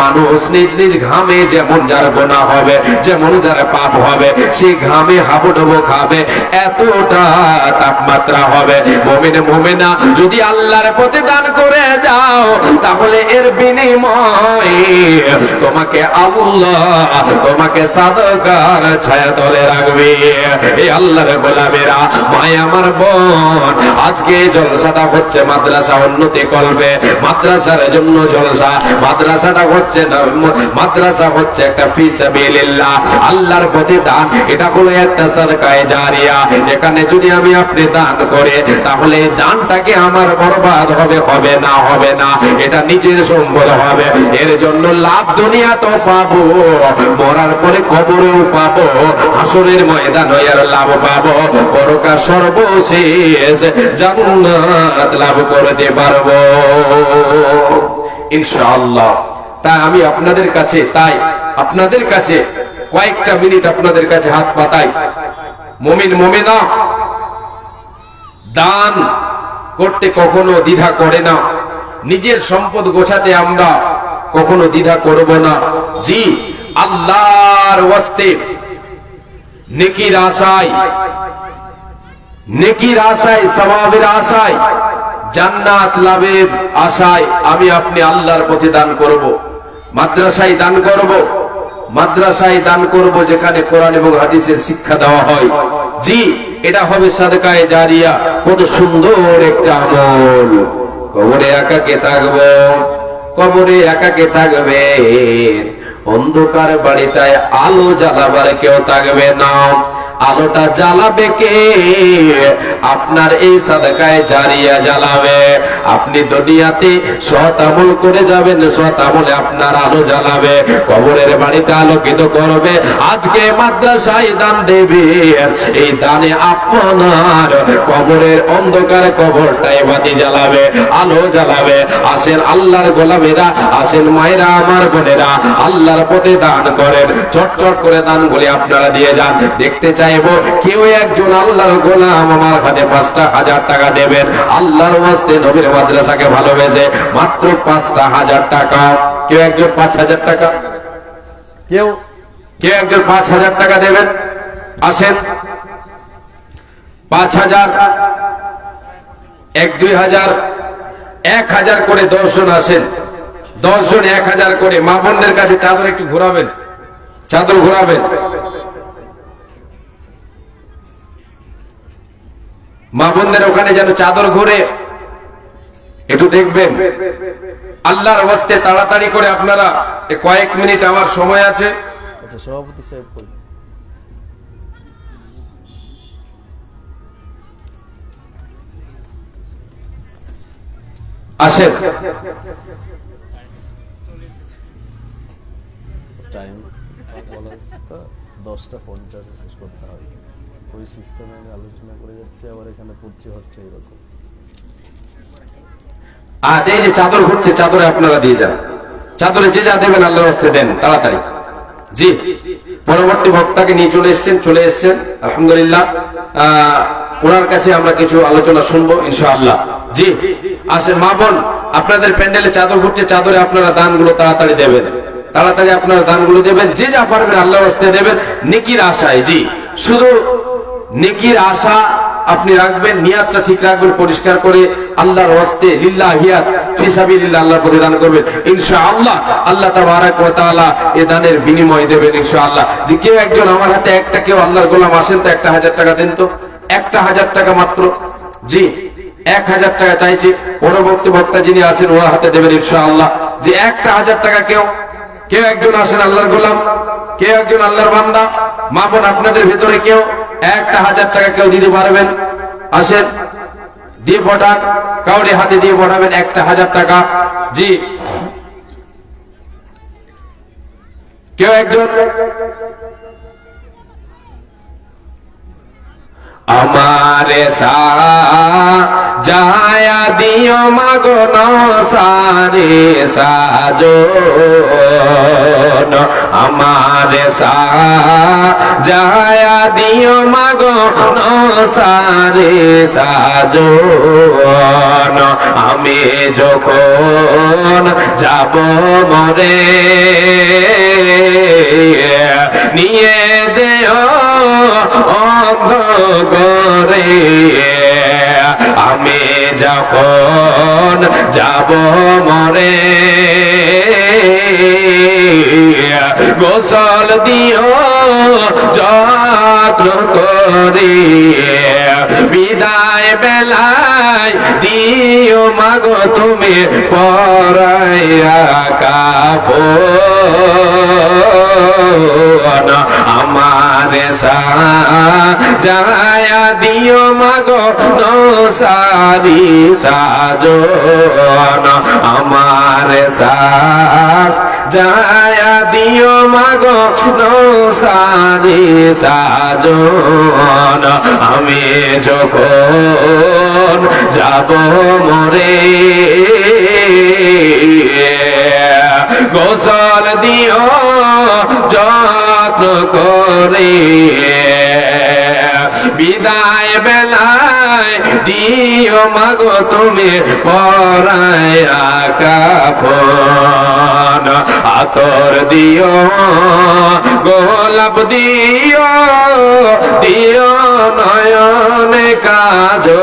মানুষ নিজ নিজ ঘামে, যেমন যার গুনাহ হবে, যেমন যার পাপ হবে, সেই ঘামে হাবুডুবু খাবে, এতটা তাপমাত্রা হবে। মুমিন মুমিনা যদি আল্লাহর পথে দান করে যাও, তাহলে এর বিনিময়ে তোমাকে আল্লাহ তোমাকে সাদকার ছায়া তলে রাখবে। এই আল্লাহর গোলামেরা, মায় আমার বোন, আজকে জলসাটা হচ্ছে মাদ্রাসা উন্নতি করবে, মাদ্রাসার জন্য জলসা। মাদ্রাসাটা হচ্ছে না, মাদ্রাসা হচ্ছে একটা ফি সাবিলিল্লাহ, আল্লাহর পথে দান। এটা হলো একটা সাদকায়ে জারিয়া। এখানে যদি আমি আপনি দান করে, তাহলে এই দানটাকে আমার বরবাদ হবে, হবে না, হবে না, এটা নিজের সম্পদ হবে। এর জন্য লাভ দুনিয়া তো পাবো, মরার পরে কবরেও পাবো, হাসরের ময়দানে এর লাভ পাবো, পরকার সর্বশেষ জান্নাত লাভ করতে পারবো ইনশাআল্লাহ। তাই আমি আপনাদের কাছে কয়েকটা মিনিট আপনাদের কাছে হাত পাতাই। মুমিন মুমিনা, দান করতে কখনো দ্বিধা করে না, নিজের সম্পদ গোছাতে আমরা কখনো দ্বিধা করব না। জি, আল্লাহর ওয়াস্তে নেকির আশায়, সওয়াবের আশায়, জান্নাত লাভের আশায় আমি আপনি আল্লাহর পথে দান করব। মাদ্রাসায় দান করব, মাদ্রাসায় দান করব যেখানে কোরআন এবং হাদিসের শিক্ষা দেওয়া হয়। জি, এটা হবে সাদকায়ে জারিয়া। কত সুন্দর একটা আমল। কবরে একাকে থাকবো, কবরে একাকে থাকবে, অন্ধকার বাড়িটায় আলো জ্বালাবার কেউ থাকবে না। আলোটা জ্বালাবে কে? আপনার এই সাদকায়ে জারিয়া জ্বালাবে। আপনি দুনিয়াতে সৎ আমল করে যাবেন, সৎ আমলে আপনার আলো জ্বালাবে, কবরের বাড়িতে আলোকিত করবে। আজকে মাদ্রাসায় দান দেবে, এই দানে আপনার কবরের অন্ধকার কবরটাই বাতি জ্বালাবে, আলো জ্বালাবে। আসেন আল্লাহর গোলামেরা, আসেন মায়েরা, আমার বোনেরা, আল্লাহর পথে দান করেন। চটচট করে দানগুলি আপনারা দিয়ে যান। দেখতে চাইবো কেউ একজন আল্লাহর গোলাম আমার হাতে 5,000 টাকা দেবেন, আল্লাহর ওয়াস্তে নবীর মাদ্রাসাকে ভালোবেসে। মাত্র 5,000 টাকা। কেউ একজন 5,000 টাকা, কেউ একজন 5,000 টাকা দেবেন। আসেন, 5,000 1-2 হাজার 1,000 করে 10 জন আসেন, 10 জন 1,000 করে। মা বোনদের কাছে চাদর একটু ঘোরাবেন, চাদর ঘোরাবেন। মা বোনদের ওখানে যেন চাদর ঘুরে একটু দেখবেন। আল্লাহর ওয়াস্তে তাড়াতাড়ি করে আপনারা, কয়েক মিনিট আমার সময় আছে। আচ্ছা সভাপতি সাহেব বলুন। আসেন। টাইম বলা 10:50 শেষ করতে হবে। ওই সিস্টেমে আমি আলোচনা করে যাচ্ছি, আবার এখানে পড়ছে হচ্ছে এরকম। আর এই যে চাদর ঘুরছে, চাদরে আপনারা দিয়ে যান। চাদরে যে যা দেবেন আল্লাহর রাস্তে দেন তাড়াতাড়ি। জি, পরবর্তী বক্তাকে নিয়ে চলে এসছেন আলহামদুলিল্লাহ। ওনার কাছে আমরা কিছু আলোচনা শুনবো ইনশাআল্লাহ। জি আসেন মা বোন, আপনাদের প্যান্ডেলে চাদর ঘুরছে, চাদরে আপনারা দানগুলো তাড়াতাড়ি দেবেন, তাড়াতাড়ি আপনারা দানগুলো দেবেন। যে যা পারবেন আল্লাহর রাস্তে দেবেন নেকির আশায়। জি, শুধু নেকির আশা আপনি রাখবেন, নিয়াতটা ঠিক রাখবেন পরিষ্কার করে, আল্লাহর ওয়াস্তে লিল্লাহিয়াত ফি সাবিলিল্লাহ আল্লাহর পথে দান করবেন ইনশাআল্লাহ। আল্লাহ তাবারাক ওয়া তাআলা এই দানের বিনিময় দেবেন ইনশাআল্লাহ। যে কেউ একজন আমার হাতে একটা, কেউ আল্লাহর গোলাম আসেন তো 1,000 টাকা দেন তো, 1,000 টাকা মাত্র। জি 1,000 টাকা চাইছি। পরবর্তী বক্তা যিনি আছেন ওনার হাতে দেবেন ইনশাআল্লাহ। যে 1,000 টাকা কেউ একজন আসেন আল্লাহর গোলাম, কেউ একজন আল্লাহর বান্দা, মা বোন আপনাদের ভিতরে কেউ 1,000 টাকা কেউ দিতে পারবেন আসেন, দিয়ে পাঠান, কাউরে হাতে দিয়ে পাঠাবেন 1,000 টাকা। জি কেউ একজন। আমারে সাজায়া দিও মাগো নসারে সাজন, আমারে সাজায়া দিও মাগো নসারে সাজন। আমি যখন যাব মরে নিয়ে যেও অন্ধকারে, আমি যখন যাব মরে গোসল দিও যত্ন করে, বিদায় বেলায় দিও মাগো তুমি পরাইয়া কাফন। আমারে সাজায়া দিও মাগো নসারি সাজন, আমারে সাজায়া দিও মাগো নসারি সাজন। আমি যখন যাব মরে গোসল দিও যত্ন করে, বিদায় বেলায় দিও মাগো তুমি পরাইয়া কাফন। আতর দিও গোলাপ দিও, দিও নয়নে কাজল,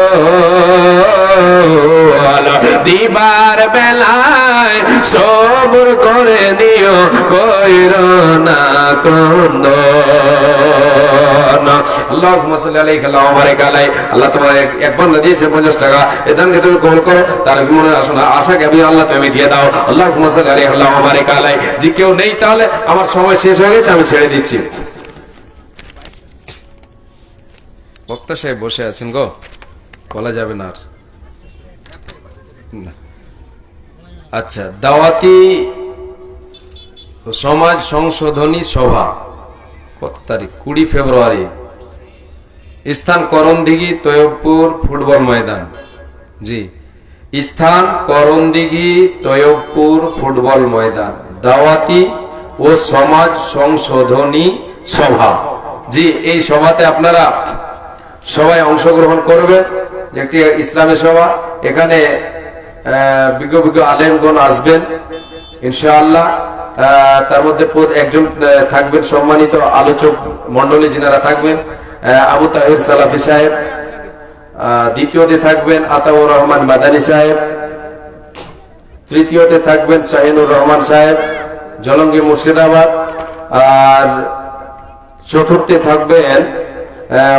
দিবার বেলায় সবর করে নিও কইর না ক্রন্দন। আল্লাহুম্মা সাল্লি আলাইহি ওয়া বারিক আলাইহি। আল্লাহ তোমার এক বান্দা দিয়েছে 50 টাকা, এই দানকে তুমি কবুল করো, তার মনে আশাকে আমি আল্লাহ তুমি মিটিয়ে দাও। আল্লাহুম্মা সাল্লি আলাইহি ওয়া বারিক আলাইহি। যে কেউ নেই তাহলে আমার সময় শেষ হয়ে গেছে, আমি ছেড়ে দিচ্ছি। বক্তা সাহেব বসে আছেন গো, বলা যাবে না আর। আচ্ছা, দাওয়াতি সমাজ সংশোধনী সভা কত তারিখ? 20 ফেব্রুয়ারি। স্থান করণদিঘি তৈয়বপুর ফুটবল ময়দান। জি, স্থান করণদিঘি তৈয়বপুর ফুটবল ময়দান, দাওয়াতি ও সমাজ সংশোধনী সভা। জি, এই সভাতে আপনারা সবাই অংশগ্রহণ করবেন। একটি ইসলামী সভা, এখানে বিজ্ঞ আলেমগণ আসবেন ইনশাআল্লাহ। তার মধ্যে একজন থাকবেন সম্মানিত আলোচক মন্ডলী, যিনারা থাকবেন আবু তাহির সালাফি সাহেব, দ্বিতীয়তে থাকবেন আতাউর রহমান মাদানী সাহেব, তৃতীয়তে থাকবেন শাহিনুর রহমান সাহেব জলঙ্গি মুর্শিদাবাদ, আর চতুর্থে থাকবেন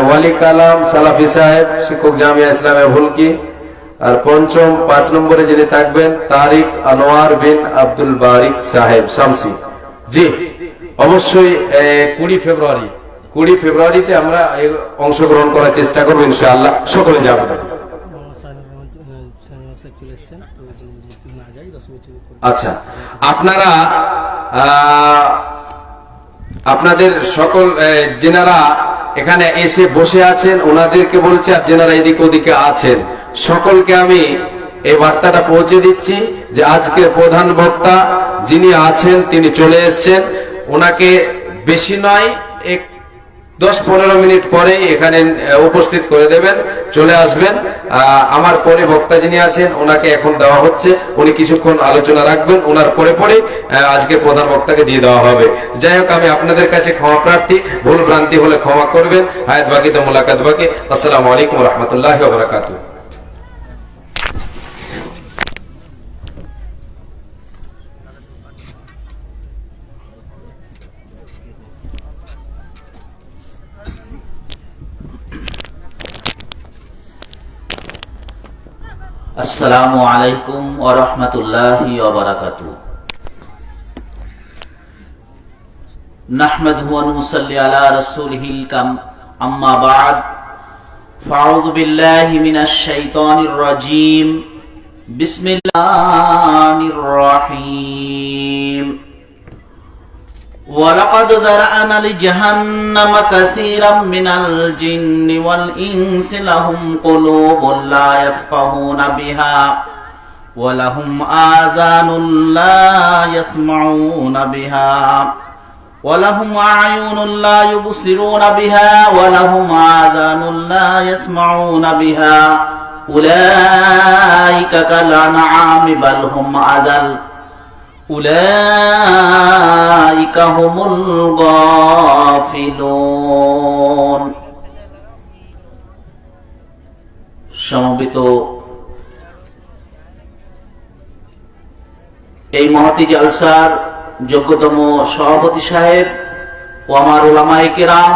ওয়ালি কালাম সালাফি সাহেব শিক্ষক জামিয়া ইসলামিয়া ভুলকি, আর পঞ্চম 5 নম্বরে যিনি থাকবেন তারিক আনোয়ার বিন আব্দুল বারিক সাহেব শামসি। জি অবশ্যই 20 ফেব্রুয়ারিতে আমরা অংশগ্রহণ করার চেষ্টা করবো ইনশাআল্লাহ। সকলে যাবেন। আচ্ছা, আপনারা আপনাদের সকল যেনারা এখানে এসে বসে আছেন ওনাদেরকে বলছি, আর যেনারা এদিক ওদিকে আছেন সকলকে আমি এই বার্তাটা পৌঁছে দিচ্ছি যে আজকের প্রধান বক্তা যিনি আছেন তিনি চলে এসেছেন। ওনাকে বেশি নয় 10-15 মিনিট পরে এখানে উপস্থিত করে দেবেন, চলে আসবেন। আমার পরে বক্তা যিনি আছেন ওনাকে এখন দেওয়া হচ্ছে, উনি কিছুক্ষণ আলোচনা রাখবেন, ওনার পরে পরে আজকে প্রধান বক্তাকে দিয়ে দেওয়া হবে। যাই হোক, আমি আপনাদের কাছে ক্ষমা প্রার্থী, ভুল ভ্রান্তি হলে ক্ষমা করবেন। হায়াত বাকি তো মোলাকাত বাকি। আসসালামু আলাইকুম ওয়া রাহমাতুল্লাহি ওয়া বারাকাতুহু। আসসালামু আলাইকুম ওয়া রাহমাতুল্লাহি ওয়া বারাকাতুহু। নাহমাদুহু ওয়া নুসাল্লি আলা রাসূলিহিল কাম, আম্মা বা'দ, ফাআউযু বিল্লাহি মিনাশ শাইতানির রাজীম। বিসমিল্লাহির রাহিম। وَلَقَدْ ذَرَأْنَا لِجَهَنَّمَ كَثِيرًا مِنَ الْجِنِّ وَالْإِنسِ لَهُمْ قُلُوبٌ لَا يَفْقَهُونَ بِهَا وَلَهُمْ آذَانٌ لَا يَسْمَعُونَ بِهَا وَلَهُمْ أَعْيُنٌ لَا يُبْصِرُونَ بِهَا وَلَهُمْ آذَانٌ لَا يَسْمَعُونَ بِهَا أُولَئِكَ كَالْأَنْعَامِ بَلْ هُمْ أَضَلُّ উলাইকা হুমুল গাফিলুন। সমবেত এই মহতী জলসার যোগ্যতম সভাপতি সাহেব ও আমার উলামায়ে কেরাম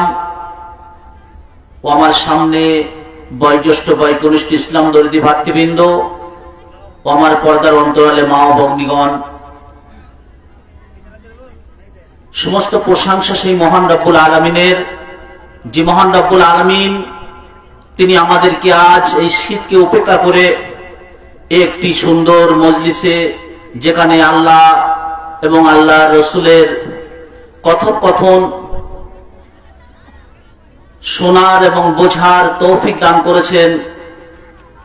ও আমার সামনে বয়োজ্যেষ্ঠ বয়কনিষ্ঠ ইসলাম দরদি ভাতৃবৃন্দ ও আমার পর্দার অন্তরালে মা ও ভগ্নীগণ, সমস্ত প্রশংসা সেই মহান রব্বুল আলামিনের, যে মহান রব্বুল আলামিন তিনি আমাদেরকে আজ এই শীতকে উপেক্ষা করে একটি সুন্দর মজলিসে, যেখানে আল্লাহ এবং আল্লাহ রসুলের কথোপকথন শোনার এবং বোঝার তৌফিক দান করেছেন,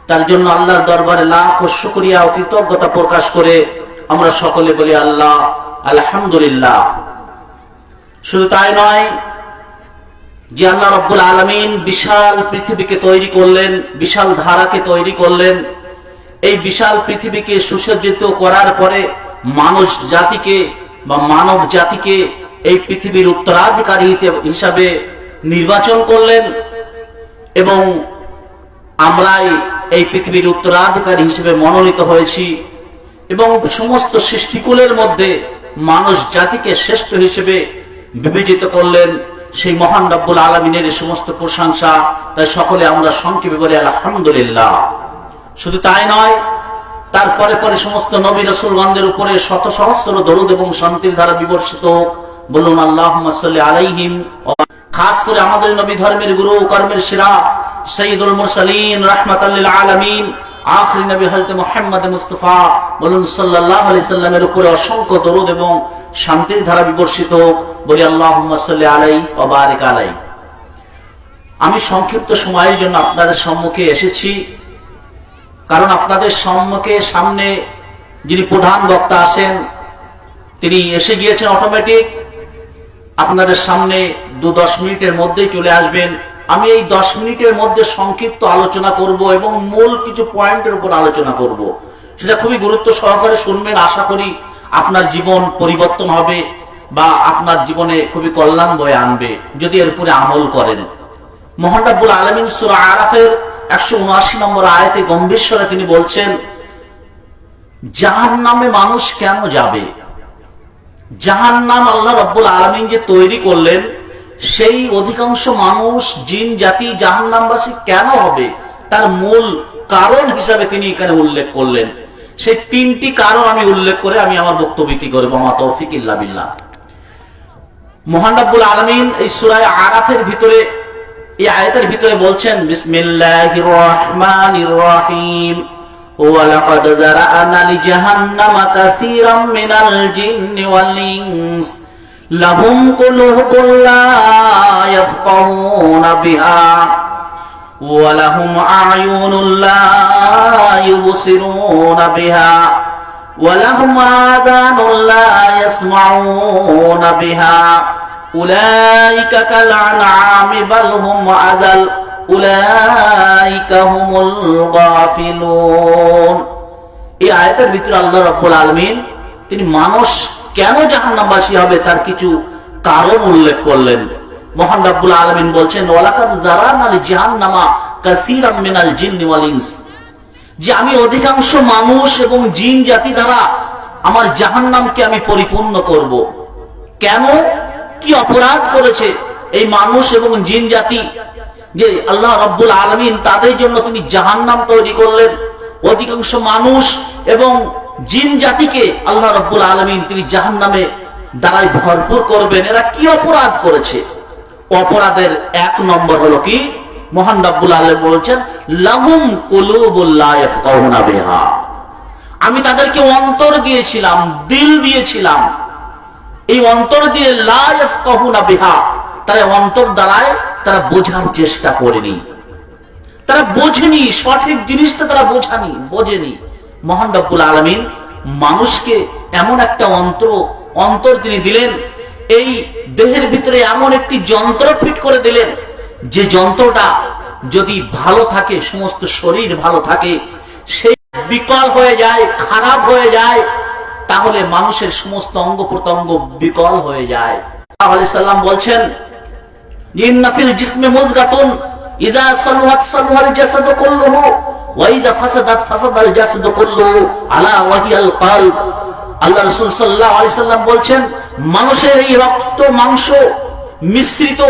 তার জন্য আল্লাহর দরবারে লাখ শুকরিয়া ও কৃতজ্ঞতা প্রকাশ করে আমরা সকলে বলি আল্লাহ আলহামদুলিল্লাহ। শুধু তাই নয়, যে আল্লাহ রাব্বুল আলামিন বিশাল পৃথিবীকে তৈরি করলেন, বিশাল ধারাকে তৈরি করলেন, এই বিশাল পৃথিবীকে সুসজ্জিত করার পরে মানুষ জাতিকে বা মানব জাতিকে এই পৃথিবীর উত্তরাধিকারী হিসাবে নির্বাচন করলেন এবং আমরাই এই পৃথিবীর উত্তরাধিকারী হিসেবে মনোনীত হয়েছি এবং সমস্ত সৃষ্টিকুলের মধ্যে মানুষ জাতিকে শ্রেষ্ঠ হিসেবে বিবেচিত করলেন। সেই মহান রব্বুল আলামিনের এই সমস্ত প্রশংসা, তাই সকলে আমরা সংক্ষেপে বলি আলহামদুলিল্লাহ। শুধু তাই নয়, তারপরে পরে সমস্ত নবী রাসূলগণদের উপরে শত সহস্র দরুদ এবং শান্তির ধারা বিবর্ষিত হোক, বলুন আল্লাহুম্মা সাল্লি আলাইহিম। খাস করে আমাদের নবী ধর্মের গুরু, কর্মের সেরা সাইয়্যিদুল মুরসালিন রাহমাতাল লিল আলামিন আখির নবী হযরত মুহাম্মদ মুস্তাফা বলুন সাল্লাল্লাহু আলাইহি সাল্লামের উপরে অসংখ্য দরুদ এবং শান্তির ধারা বিবর্ষিত, বলি আল্লাহুম্মা সাল্লি আলাইহি ওয়া বারিক আলাইহি। আমি সংক্ষিপ্ত সময়ের জন্য আপনাদের সম্মুখে এসেছি, কারণ আপনাদের সামনে যিনি প্রধান বক্তা আছেন তিনি এসে গিয়েছেন অটোমেটিক, আপনাদের সামনে 2-10 মিনিটের মধ্যেই চলে আসবেন। আমি এই 10 মিনিটের মধ্যে সংক্ষিপ্ত আলোচনা করব এবং মূল কিছু পয়েন্টের উপর আলোচনা করব, সেটা খুবই গুরুত্ব সহকারে শুনবেন। আশা করি আপনার জীবন পরিবর্তন হবে বা আপনার জীবনে খুবই কল্যাণ বয়ে আনবে যদি এর উপরে আমল করেন। মহান রব্বুল আলামিন সূরা আরাফের 179 নম্বর আয়াতে গম্ভীর স্বরে তিনি বলছেন, জাহান্নামে মানুষ কেন যাবে? জাহান্নাম আল্লাহ রাব্বুল আলামিন যে তৈরি করলেন, সেই অধিকাংশ মানুষ জিন জাতি জাহান্নামবাসী কেন হবে, তার মূল কারণ হিসাবে তিনি এখানে উল্লেখ করলেন। সেই 3টি কারণ আমি উল্লেখ করে আমি আমার বক্তব্যটি করব। মা তৌফিক ইল্লা বিল্লাহ। মহান রাব্বুল আলামিন এই সূরা আরাফের ভিতরে, এই আয়াতের ভিতরে বলছেন, বিসমিল্লাহির রহমানির রহিম, ওয়ালাকাদ যারা'না লিজাহান্নামা কাসীরাম মিনাল জিন্নি ওয়াল ইনস লাহুম কুলুবুন লা ইয়াফকাহুনা বিহা ওয়া লাহুম আ'য়ুনুন লা ইউবসিরুনা বিহা ওয়া লাহুম আযানুন লা ইয়াসমাউনা বিহা উলাইকা কাল আনআমি বাল হুম আযাল উলাইকা হুমুল গাফিলুন। এই আয়াতের ভিতরে আল্লাহ রাব্বুল আলামিন তিনি মানুষ কেন জাহান্নামবাসী হবে তার কিছু কারণ উল্লেখ করলেন। মহান রাব্বুল আলামিন বলছেন, ওয়ালাকাদ যারা'না লিজাহান্নামা কাসীরাম মিনাল জিন্নি ওয়াল ইনস, যে আমি অধিকাংশ মানুষ এবং জিন জাতি দ্বারা আমার জাহান্নামকে আমি পরিপূর্ণ করব। কেন? কি অপরাধ করেছে এই মানুষ এবং জিন জাতি যে আল্লাহ রাব্বুল আলামিন তাদের জন্য তিনি জাহান্নাম তৈরি করলেন? অধিকাংশ মানুষ এবং জিন জাতিকে আল্লাহ রাব্বুল আলামিন তিনি জাহান্নামে দ্বারাই ভরপুর করবেন। এরা কি অপরাধ করেছে? অপরাধের 1 নম্বর হলো কি, মহান রাব্বুল আলামিন বলেছেন, লাহুম কুলুবুল লা ইয়াফকাহুনা বিহা, আমি তাদেরকে অন্তর দিয়েছিলাম, দিল দিয়েছিলাম। এই অন্তর দিয়ে লা ইয়াফকাহুনা বিহা, তারা অন্তর দ্বারায় তারা বোঝার চেষ্টা করেনি, তারা বোঝেনি, সঠিক জিনিসটা তারা বোঝেনি। মহান রাব্বুল আলামিন মানুষকে এমন একটা অন্তর তিনি দিলেন, এই দেহের ভিতরে এমন একটি যন্ত্র ফিট করে দিলেন, যে যন্ত্রটা যদি ভালো থাকে, সমস্ত শরীর ভালো থাকে, সেই বিকল হয়ে যায়, খারাপ হয়ে যায়, তাহলে মানুষের সমস্ত অঙ্গ প্রত্যঙ্গ বিকল হয়ে যায়। সাল্লাল্লাহু আলাইহি সাল্লাম বলছেন, ইন্না ফিল জিসমি মুযগাতুন ইযা সালুহাত সালুহাল জাসাদু কুল্লুহু ওয়া ইযা ফাসাদাত ফাসাদাল জাসাদু কুল্লুহু আলা ওয়াহিয়াল কলব। আল্লাহ রাসূল সাল্লাল্লাহু আলাইহি সাল্লাম বলছেন, মানুষের এই রক্ত মাংস মিশ্রিত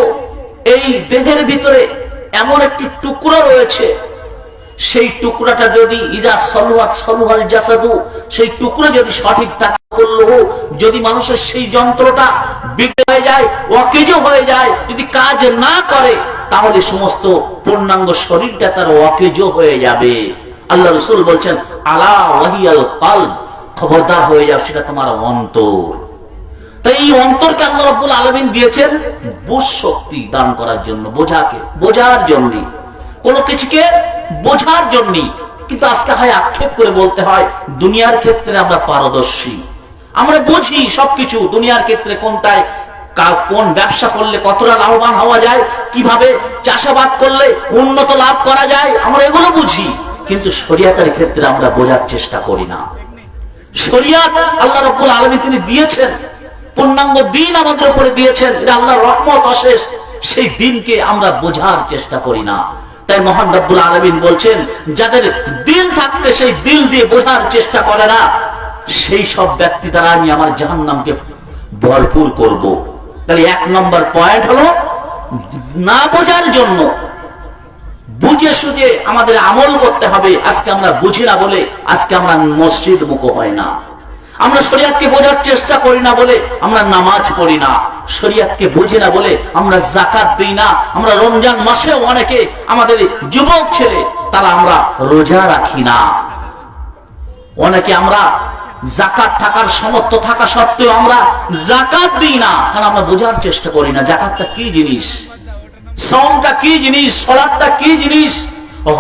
এই দেহের ভিতরে এমন একটি টুকরো রয়েছে, সেই টুকরাটা যদি ইজা সলুয়াত সলুহাল জাসাদু, সেই টুকরো যদি সঠিক থাকে, যদি মানুষের সেই যন্ত্রটা বিগড়ে হয়ে যায়, অকেজো হয়ে যায়, যদি কাজ না করে, তাহলে সমস্ত পূর্ণাঙ্গ শরীরটা তার অকেজো হয়ে যাবে। আল্লাহ রাসূল বলছেন, আলা ওয়াহিয়াল কলব, খবরদার হয়ে যাও, সেটা তোমার অন্তর। তাই এই অন্তরকে আল্লাহ রাব্বুল আলামিন দিয়েছেন বুঝ শক্তি দান করার জন্য, বোঝার জন্য, কোনো কিছুকে বোঝার জন্য। কিন্তু আজকে হয় আক্ষেপ করে বলতে হয়, দুনিয়ার ক্ষেত্রে আমরা পারদর্শী, আমরা বুঝি সবকিছু। দুনিয়ার ক্ষেত্রে কোনটায় কোন ব্যবসা করলে কতটা লাভবান হওয়া যায়, কিভাবে চাষাবাদ করলে উন্নত লাভ করা যায়, আমরা এগুলো বুঝি। কিন্তু শরিয়াতের ক্ষেত্রে আমরা বোঝার চেষ্টা করি না। শরিয়াত আল্লাহ রাব্বুল আলামিন তিনি দিয়েছেন, পূর্ণাঙ্গ দিন আমাদের উপরে দিয়েছেন, এটা আল্লাহর রহমত অশেষ। সেই দিনকে আমরা বোঝার চেষ্টা করি না। তাই মহান রাব্বুল আলামিন বলছেন, যাদের দিল থাকতে সেই দিল দিয়ে বোঝার চেষ্টা করে না, সেই সব ব্যক্তি দ্বারা আমি আমার জাহান্নামকে ভরপুর করব। তাহলে 1 নম্বর পয়েন্ট হলো, না বোঝার জন্য বুঝে সুঝে আমাদের আমল করতে হবে। আজকে আমরা বুঝি না বলে আজকে আমরা মসজিদ মুখ হয় না, আমরা শরিয়াতকে বোঝার চেষ্টা করি না বলে আমরা নামাজ পড়ি না, শরিয়াতকে বুঝি না বলে আমরা যাকাত দিই না। আমরা রমজান মাসে অনেকে আমাদের যুবক ছেলে তারা আমরা রোজা রাখি না। অনেকে আমরা যাকাত থাকার সামর্থ্য থাকা সত্ত্বেও আমরা যাকাত দিই না, কারণ আমরা বোঝার চেষ্টা করি না যাকাতটা কি জিনিস, সাওমটা কি জিনিস, সালাতটা কি জিনিস,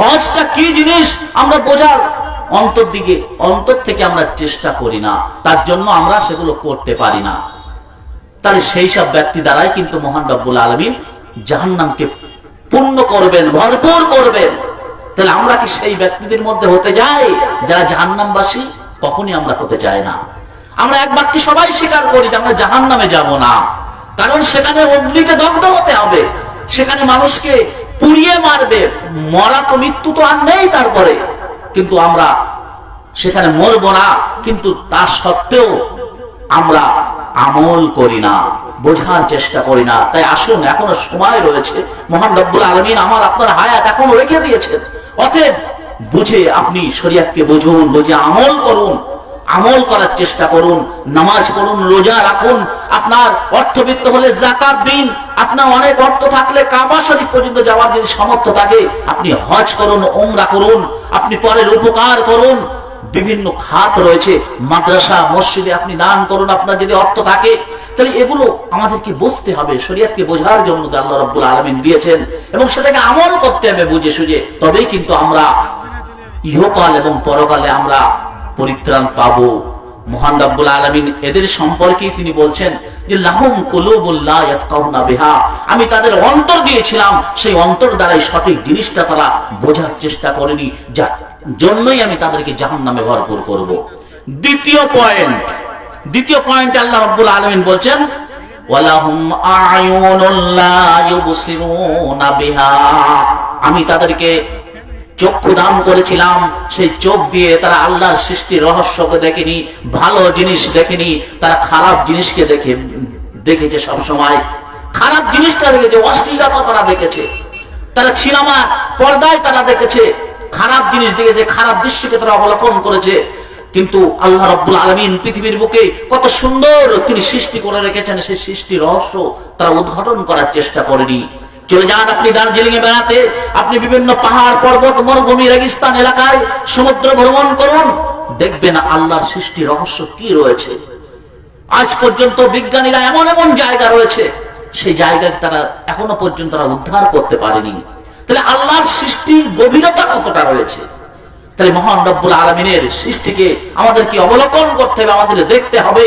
হজটা কি জিনিস, আমরা বোঝার অন্তর থেকে আমরা চেষ্টা করি না, তার জন্য আমরা সেগুলো করতে পারি না। তাহলে সেই সব ব্যক্তি দ্বারাই কিন্তু মহান রব্বুল আলামিন জাহান্নামকে পূর্ণ করবেন, ভরপুর করবেন। তাহলে আমরা কি সেই ব্যক্তিদের মধ্যে হতে যাই যারা জাহান্নামবাসী? কখনই আমরা হতে চাই না। আমরা এক বাক্যে সবাই স্বীকার করি যে আমরা জাহান্নামে যাব না, কারণ সেখানে অগ্নিতে দগ্ধ হতে হবে, সেখানে মানুষকে পুড়িয়ে মারবে, মরা তো মৃত্যু তো আর নেই তারপরে, কিন্তু আমরা সেখানে মরব না, কিন্তু তা সত্ত্বেও আমরা আমল করি না, বোঝার চেষ্টা করি না। তাই আসুন, এখনো সময় রয়েছে, মহান রব্বুল আলামিন আমার আপনার হায়াত এখনো রেখে দিয়েছেন। অতএব বুঝে আপনি শরীয়তকে বুঝুন, বুঝে আমল করুন, আমল করার চেষ্টা করুন, নামাজ পড়ুন, রোজা রাখুন, আপনার অর্থবিত্ত হলে যাকাত দিন, আপনার অনেক অর্থ থাকলে কাবা শরীফ পর্যন্ত যাওয়ার যদি সামর্থ্য থাকে আপনি হজ করুন, উমরা করুন, আপনি পরের উপকার করুন। বিভিন্ন খাত রয়েছে, মাদ্রাসা মসজিদে আপনি দান করুন আপনার যদি অর্থ থাকে। তাহলে এগুলো আমাদেরকে বুঝতে হবে, শরীয়তকে বোঝার জন্য আল্লাহ রাব্বুল আলামিন দিয়েছেন, এবং সেটাকে আমল করতে হবে বুঝে সুঝে। তবেই কিন্তু আমরা ইহকাল এবং পরকালে আমরা পরিত্রাণ পাবো। মহান রব্বুল আলামিন এদের সম্পর্কে তিনি বলছেন যে লাহুম কুলুবুল লা ইয়াফকাহুনা বিহা, আমি তাদের অন্তর দিয়েছিলাম, সেই অন্তর দ্বারাই সঠিক জিনিসটা তারা বোঝার চেষ্টা করেনি, যার জন্যই আমি তাদেরকে জাহান্নামে ভরপুর করব। দ্বিতীয় পয়েন্ট আল্লাহ রাব্বুল আলামিন বলছেন ওয়ালাহুম আয়ুনুল লা ইউবসিরুনা বিহা, আমি তাদেরকে চক্ষু দান করেছিলাম, সেই চোখ দিয়ে তারা আল্লাহর সৃষ্টির রহস্যকে দেখেনি, ভালো জিনিস দেখেনি, তারা খারাপ জিনিসকে দেখেছে, সব সময় খারাপ জিনিসটা দেখেছে, অশ্লীলতা তারা দেখেছে, তারা সিনেমা পর্দায় তারা দেখেছে, খারাপ জিনিস দেখেছে, খারাপ দৃশ্যকে তারা অবলোকন করেছে। কিন্তু আল্লাহ রাব্বুল আলামিন পৃথিবীর বুকে কত সুন্দর তিনি সৃষ্টি করে রেখেছেন, সেই সৃষ্টির রহস্য তারা উদ্ঘাটন করার চেষ্টা করেনি। চলে যান আপনি দার্জিলিং এ বেড়াতে, আপনি বিভিন্ন পাহাড় পর্বত মরুভূমি রেগিস্তান এলাকায় সমুদ্র ভ্রমণ করুন, দেখবেন আল্লাহর সৃষ্টি রহস্য কি রয়েছে। আজ পর্যন্ত বিজ্ঞানীরা এমন এমন জায়গা রয়েছে, সেই জায়গায় তারা এখনো পর্যন্ত তারা উদ্ধার করতে পারেনি। তাহলে আল্লাহর সৃষ্টির গভীরতা কতটা রয়েছে। তাহলে মহান রব্বুল আলামিনের সৃষ্টিকে আমাদেরকে অবলোকন করতে হবে, আমাদের দেখতে হবে,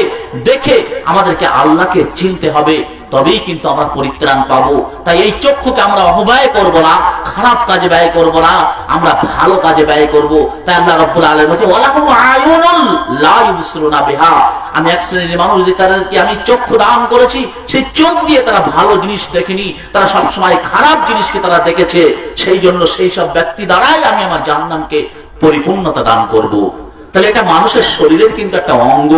দেখে আমাদেরকে আল্লাহকে চিনতে হবে, তবেই কিন্তু আমরা পরিত্রাণ পাবো। তাই এই চক্ষুকে আমরা অপব্যয় করব না, খারাপ কাজে ব্যয় করব না, আমরা ভালো কাজে ব্যয় করব। তাই আল্লাহ রাব্বুল আলামিন বলেন ওয়ালাহুম আয়ুনুল লা ইউবসিরুনা বিহা, আমি এক শ্রেণীর মানুষদেরকে আমি চক্ষু দান করেছি, সেই চোখ দিয়ে তারা ভালো জিনিস দেখেনি, তারা সবসময় খারাপ জিনিসকে তারা দেখেছে। সেই জন্য সেই সব ব্যক্তি দ্বারাই আমি আমার জাহান্নামকে পরিপূর্ণতা দান করব। তাহলে এটা মানুষের শরীরের কিন্তু একটা অঙ্গ,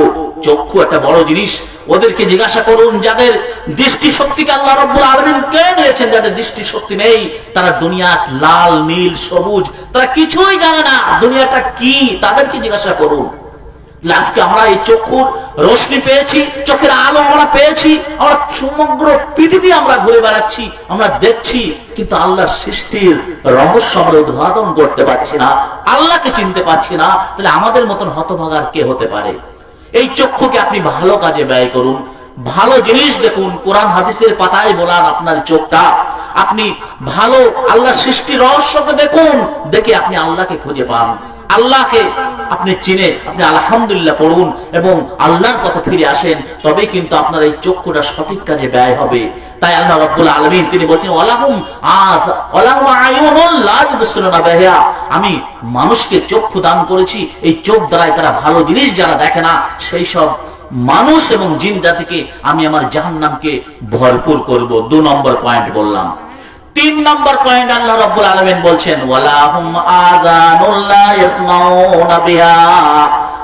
চক্ষু একটা বড় জিনিস। ওদেরকে জিজ্ঞাসা করুন যাদের দৃষ্টি শক্তিকে আল্লাহ রাব্বুল আলামিন কেড়ে নিয়েছেন, যাদের দৃষ্টি শক্তি নেই, তারা দুনিয়া লাল নীল সবুজ তারা কিছুই জানে না, দুনিয়াটা কি, তাদেরকে জিজ্ঞাসা করুন। আজকে আমরা এই চক্ষুর রোশনি পেয়েছি, চোখের আলো আমরা পেয়েছি, আমরা সমগ্র পৃথিবী আমরা ঘুরে বেড়াচ্ছি, আমরা দেখছি, কিন্তু আল্লাহর সৃষ্টির রহস্য আমরা উদ্ঘাটন করতে পারছি না, আল্লাহকে চিনতে পারছি না। তাহলে আমাদের মতন হতভাগার কে হতে পারে। এই চক্ষুকে আপনি ভালো কাজে ব্যয় করুন, ভালো জিনিস দেখুন, কোরআন হাদিসের পাতায় বলান আপনার চোখটা, আপনি ভালো আল্লাহর সৃষ্টির রহস্যকে দেখুন, দেখে আপনি আল্লাহকে খুঁজে পান, আল্লাহকে আপনি চিনে আপনি আলহামদুলিল্লাহ পড়ুন এবং আল্লাহর পথে ফিরে আসেন, তবেই কিন্তু আপনার এই চক্ষুটা সঠিক কাজে ব্যয় হবে। তাই আল্লাহ রাব্বুল আলামিন তিনি বলেন ওয়ালাহুম আয়ুনুল লা ইউবসিরুনা বিহা, আমি মানুষকে চক্ষু দান করেছি, এই চোখ দ্বারাই তারা ভালো জিনিস যারা দেখে না, সেই সব মানুষ এবং জিন জাতিকে আমি আমার জাহান্নামকে ভরপুর করব। 2 নম্বর পয়েন্ট বললাম। 3 নম্বর পয়েন্ট আল্লাহ রাব্বুল আলামিন বলছেন ওয়ালাহুম আযানুল লা ইয়াসমাউনা বিহা,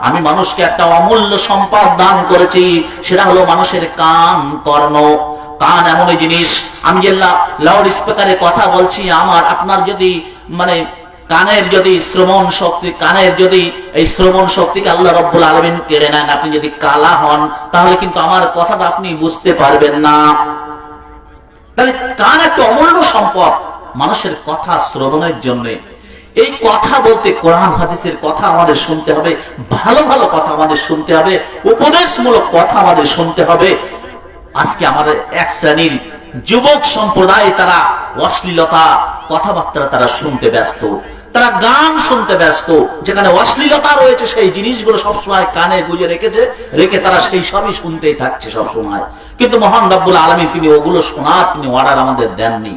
আমি মানুষকে একটা অমূল্য সম্পদ দান করেছি, সেটা হলো মানুষের কান কর্ণ। কান এমন জিনিস, আমি যে লাউড স্পিকারে কথা বলছি, আমার আপনার যদি মানে কানের যদি শ্রবণ শক্তি, কানের যদি এই শ্রবণ শক্তিকে আল্লাহ রাব্বুল আলামিন কেড়ে নেন, আপনি যদি কালা হন, তাহলে কিন্তু আমার কথাটা আপনি বুঝতে পারবেন না। তাহলে কান একটা অমূল্য সম্পদ মানুষের কথা শ্রবণের জন্য। এই কথা বলতে কোরআন হাদিসের কথা আমাদের শুনতে হবে, ভালো ভালো কথা আমাদের শুনতে হবে, উপদেশমূলক কথা আমাদের শুনতে হবে। আজকে আমাদের এক শ্রেণীর যুবক সম্প্রদায় তারা অশ্লীলতা কথাবার্তা তারা শুনতে ব্যস্ত, তারা গান শুনতে ব্যস্ত, যেখানে অশ্লীলতা রয়েছে সেই জিনিসগুলো সবসময় কানে গুঁজে রেখে তারা সেই সবই শুনতেই থাকছে সবসময়। কিন্তু মহান রব্বুল আলামিন তিনি ওগুলো শোনার তিনি অর্ডার আমাদের দেননি।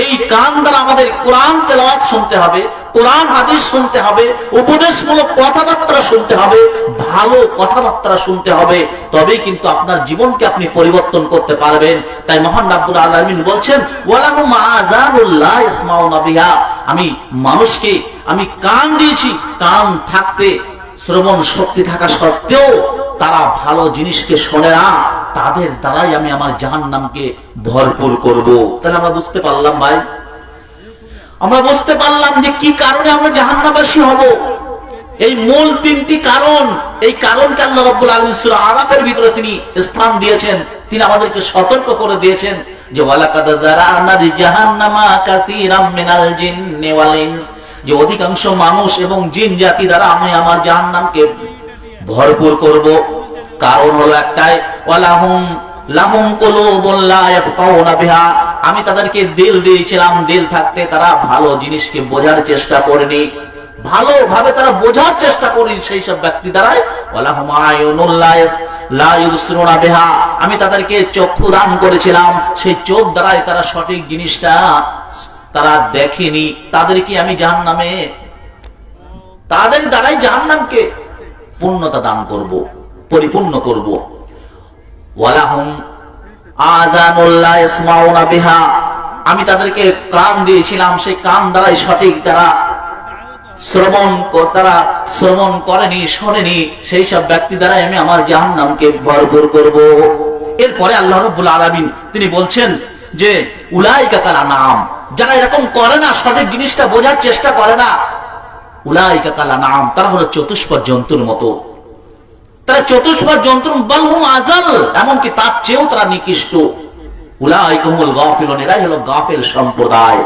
এই কান দ্বারা আমাদের কোরআন তেলাওয়াত শুনতে হবে, কোরআন হাদিস শুনতে হবে, উপদেশমূলক কথাবার্তা শুনতে হবে, ভালো কথাবার্তা শুনতে হবে, তবেই কিন্তু আপনার জীবনকে আপনি পরিবর্তন করতে পারবেন। তাই মহান রাব্বুল আলামিন বলছেন, ওয়ালাহুম আযানুল লা ইয়াসমাউনা বিহা, আমি মানুষকে আমি কান দিয়েছি, কান থাকতে শ্রবণ শক্তি থাকা সত্ত্বেও তারা ভালো জিনিসকে শোনে না, তাদের দ্বারাই আমি আমার জাহান্নামকে ভরপুর করব। তাহলে আমরা বুঝতে পারলাম ভাই, আমরা বুঝতে পারলাম যে কি কারণে আমরা জাহান্নামবাসী হব। এই মূল তিনটি কারণ, এই কারণকে আল্লাহ রাব্বুল আলামিন সূরা আরাফের ভিতরে তিনি স্থান দিয়েছেন, তিনি আমাদেরকে সতর্ক করে দিয়েছেন যে ওয়ালাকাদ যারানা লিজাহান্নামা কাসীরাম মিনাল জিন্নি ওয়াল ইনস, যে অধিকাংশ মানুষ এবং জিন জাতি দ্বারা আমি আমার জাহান্নামকে ভরপুর করব। কারণ হলো একটাই, লাহুম কুলুবুন লা ইয়াফকাহুনা বিহা, আমি তাদেরকে দিল দিয়েছিলাম, দিল থাকতে তারা ভালো জিনিসকে বোঝার চেষ্টা করেনি, ভালোভাবে তারা বোঝার চেষ্টা করেনি সেই সব ব্যক্তি দ্বারাই। ওয়ালাহুম আয়ুনুন লা ইউবসিরুনা বিহা, আমি তাদেরকে চক্ষু দান করেছিলাম, সেই চোখ দ্বারাই তারা সঠিক জিনিসটা তারা দেখেনি, তাদেরকে আমি জাহান্নামে, তাদের দ্বারাই জাহান্নামকে পূর্ণতা দান করব, পরিপূর্ণ করব। ওয়ালাহুম আযানুল লা ইয়াসমাউনা বিহা, আমি তাদেরকে কান দিয়েছিলাম, সেই কান দ্বারাই সঠিক তারা শ্রবণ করেনি, শোনেনি, সেই সব ব্যক্তি দ্বারাই আমি আমার জাহান্নামকে ভরপুর করব। এরপরে আল্লাহ রাব্বুল আলামিন তিনি বলছেন যে উলাইকা কাল আনআম, যারা এরকম করে না, সঠিক জিনিসটা বোঝার চেষ্টা করে না, উলাইকা কাল আনআম, তারা হলো চতুষ্পদ জন্তুর মতো, তারা চতুষ্পদ জন্তুর বাল হুম আযাল, এমনকি তার চেয়েও তারা নিকৃষ্ট। উলাইকা হুমুল গাফিলুন, এরাই হলো গাফিল সম্প্রদায়।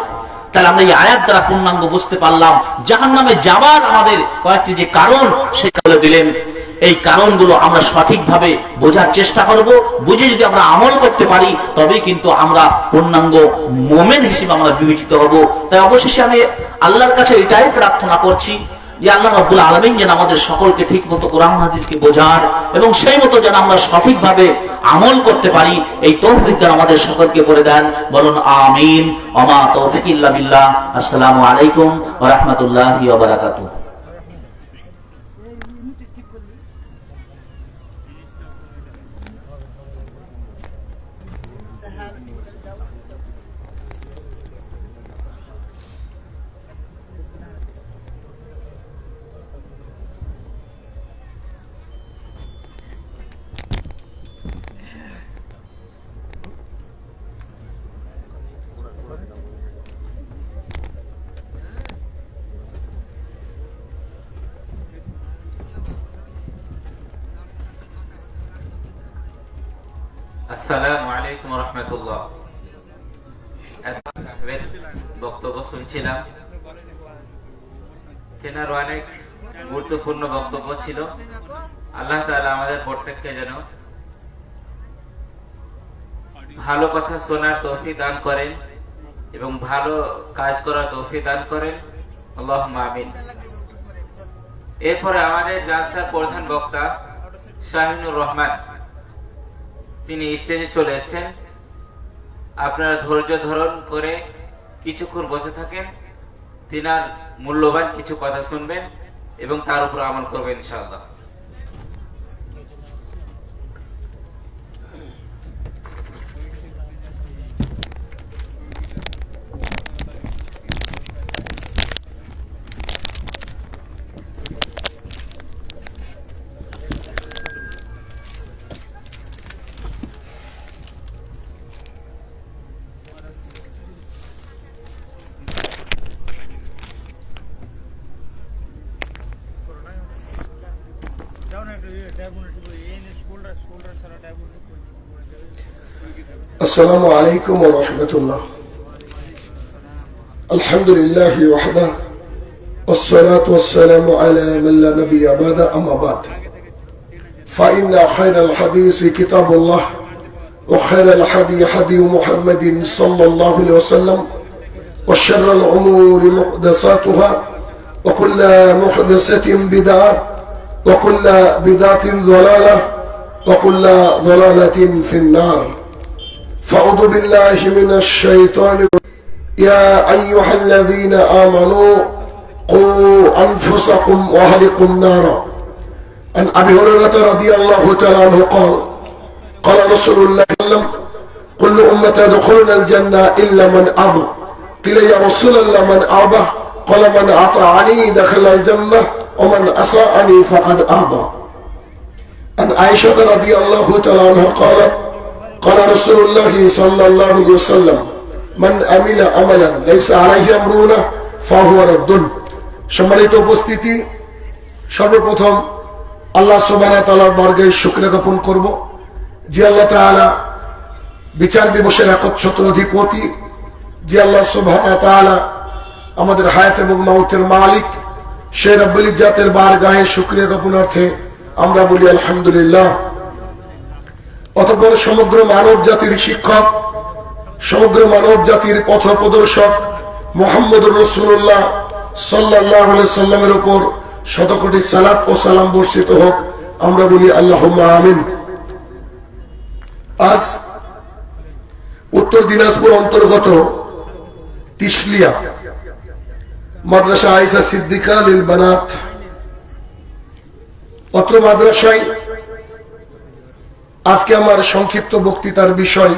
তাহলে আমরা এই আয়াত দ্বারা পূর্ণাঙ্গ বুঝতে পারলাম জাহান্নামে যাবার আমাদের কয়েকটি যে কারণ সেগুলো দিলেন। এই কারণগুলো আমরা সঠিকভাবে বোঝার চেষ্টা করব, বুঝে যদি আমরা আমল করতে পারি তবেই কিন্তু আমরা পূর্ণাঙ্গ মুমিন হিসেবে আমরা বিবেচিত হব। তাই অবশেষে আমি আল্লাহর কাছে এটাই প্রার্থনা করছি যে আল্লাহ রাব্বুল আলামিন যেন আমাদের সকলকে ঠিক মতো কোরআন হাদিসকে বোঝার এবং সেই মতো যেন আমরা সঠিকভাবে আমল করতে পারি, এই তৌফিক যেন আমাদের সকলকে করে দেন। বলুন আমিন। ওমা তৌফিক ইল্লা বিল্লাহ। আসসালামু আলাইকুম ওয়া রাহমাতুল্লাহি ওয়া বারাকাতুহু। আসসালামু আলাইকুম ওয়া রাহমাতুল্লাহ। বক্তব্য শুনছিলাম, তেনার অনেক গুরুত্বপূর্ণ বক্তব্য ছিল। আল্লাহ তাআলা আমাদের প্রত্যেককে যেন ভালো কথা শোনার তৌফিক দান করেন এবং ভালো কাজ করার তৌফিক দান করেন, আল্লাহুম্মা আমিন। এরপরে আমাদের জালসার প্রধান বক্তা শাহিনুর রহমান তিনি স্টেজে চলে এসেছেন। আপনারা ধৈর্য ধারণ করে কিছুক্ষণ বসে থাকেন, তিনার মূল্যবান কিছু কথা শুনবেন এবং তার উপর আমল করবেন ইনশাআল্লাহ। السلام عليكم ورحمة الله. الحمد لله وحده والصلاة والسلام على من لا نبي بعد أما بعد فإن خير الحديث كتاب الله وخير الحدي حدي محمد صلى الله عليه وسلم وشر الأمور محدثاتها وكل محدثة بدعة وكل بدعة ضلالة وكل ضلالة في النار. فأعوذ بالله من الشيطان. يا أيها الذين آمنوا قوا أنفسكم وأهلكم نارا عن أبي هريرة رضي الله تعالى عنه قال قال رسول الله صلى الله عليه وسلم كل أمة يدخلون الجنة إلا من أبى قيل يا رسول الله من أبى قال من أطاعني دخل الجنة ومن أساءني فقد أبى عن عائشة رضي الله تعالى عنها قالت قال رسول الله صلى الله عليه وسلم من عمل عملا ليس عليه أمرنا فهو رد সম্মানিত উপস্থিতি, সর্বপ্রথম আল্লাহ সুবহানাহু ওয়া তাআলার বর্গে শুকরিয়া জ্ঞাপন করব যে আল্লাহ তাআলা বিচার দিবসের একচ্ছত্র অধিপতি, যে আল্লাহ সুবহানাহু ওয়া তাআলা আমাদের হায়াত এবং মাউতের মালিক, সে রব্বুল ইজ্জাতের বারগাহে শুকরিয়া জ্ঞাপনার্থে আমরা বলি আলহামদুলিল্লাহ। অতঃপর সমগ্র মানব জাতির শিক্ষক, সমগ্র মানব জাতির পথ প্রদর্শক মুহাম্মদুর রাসূলুল্লাহ সাল্লাল্লাহু আলাইহি সাল্লামের উপর শতকোটি সালাত ও সালাম বর্ষিত হোক, আমরা বলি আল্লাহুম্মা আমিন। আজ উত্তর দিনাজপুর অন্তর্গত তিসলিয়া মাদ্রাসা আয়েশা সিদ্দিকা লিল বানাত, অত্র মাদ্রাসায় আজকে আমার সংক্ষিপ্ত বক্তৃতার বিষয়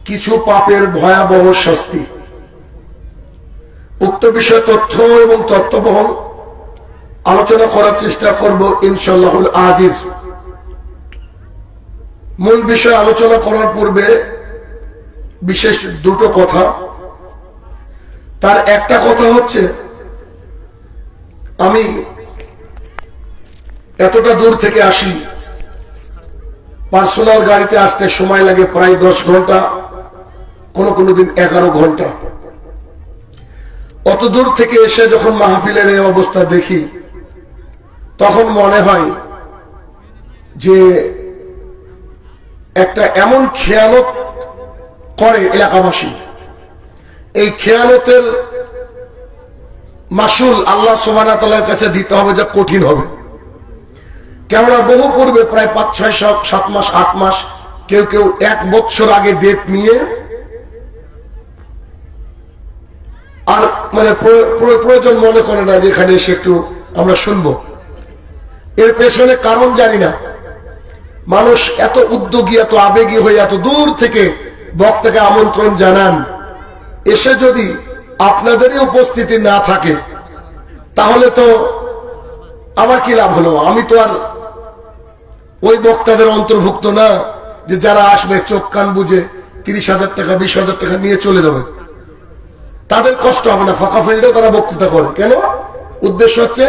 কিছু পাপের ভয়াবহ শাস্তি। উক্ত বিষয় তথ্য এবং তত্ত্ববহল আলোচনা করার চেষ্টা করব ইনশাআল্লাহুল আজিজ। মূল বিষয় আলোচনা করার পূর্বে বিশেষ দুটো কথা। তার একটা কথা হচ্ছে, আমি এতটা দূর থেকে আসি, পার্সোনাল গাড়িতে আসতে সময় লাগে প্রায় 10 ঘন্টা, কোন দিন 11 ঘন্টা। অত দূর থেকে এসে যখন মাহফিলের এই অবস্থা দেখি, তখন মনে হয় যে একটা এমন খেয়ানত করে এলাকাবাসী, এই খেয়ানতের মাসুল আল্লাহ সুবহানাহু ওয়া তাআলার কাছে দিতে হবে, যা কঠিন হবে। কেননা বহু পূর্বে প্রায় 5, 6, 7 মাস 8 মাস, কেউ 1 বছর আগে ডেট নিয়ে আর মানে প্রয়োজন মনে করে না যে এখানে এসে একটু আমরা শুনবো। এর পেছনে কারণ জানি না। মানুষ এত উদ্যোগী, এত আবেগী হয়ে এত দূর থেকে বক্তাকে আমন্ত্রণ জানান, এসে যদি আপনাদেরই উপস্থিতি না থাকে তাহলে তো আমার কি লাভ হলো? আমি তো আর ওই বক্তাদের অন্তর্ভুক্ত না যে যারা আসবে চোখ কান বুঝে 30,000 টাকা 20,000 টাকা নিয়ে চলে যাবে। তাদের কষ্ট হবে না, ফাঁকা ফিল্ডেও তারা বক্তৃতা করে। কেন? উদ্দেশ্য হচ্ছে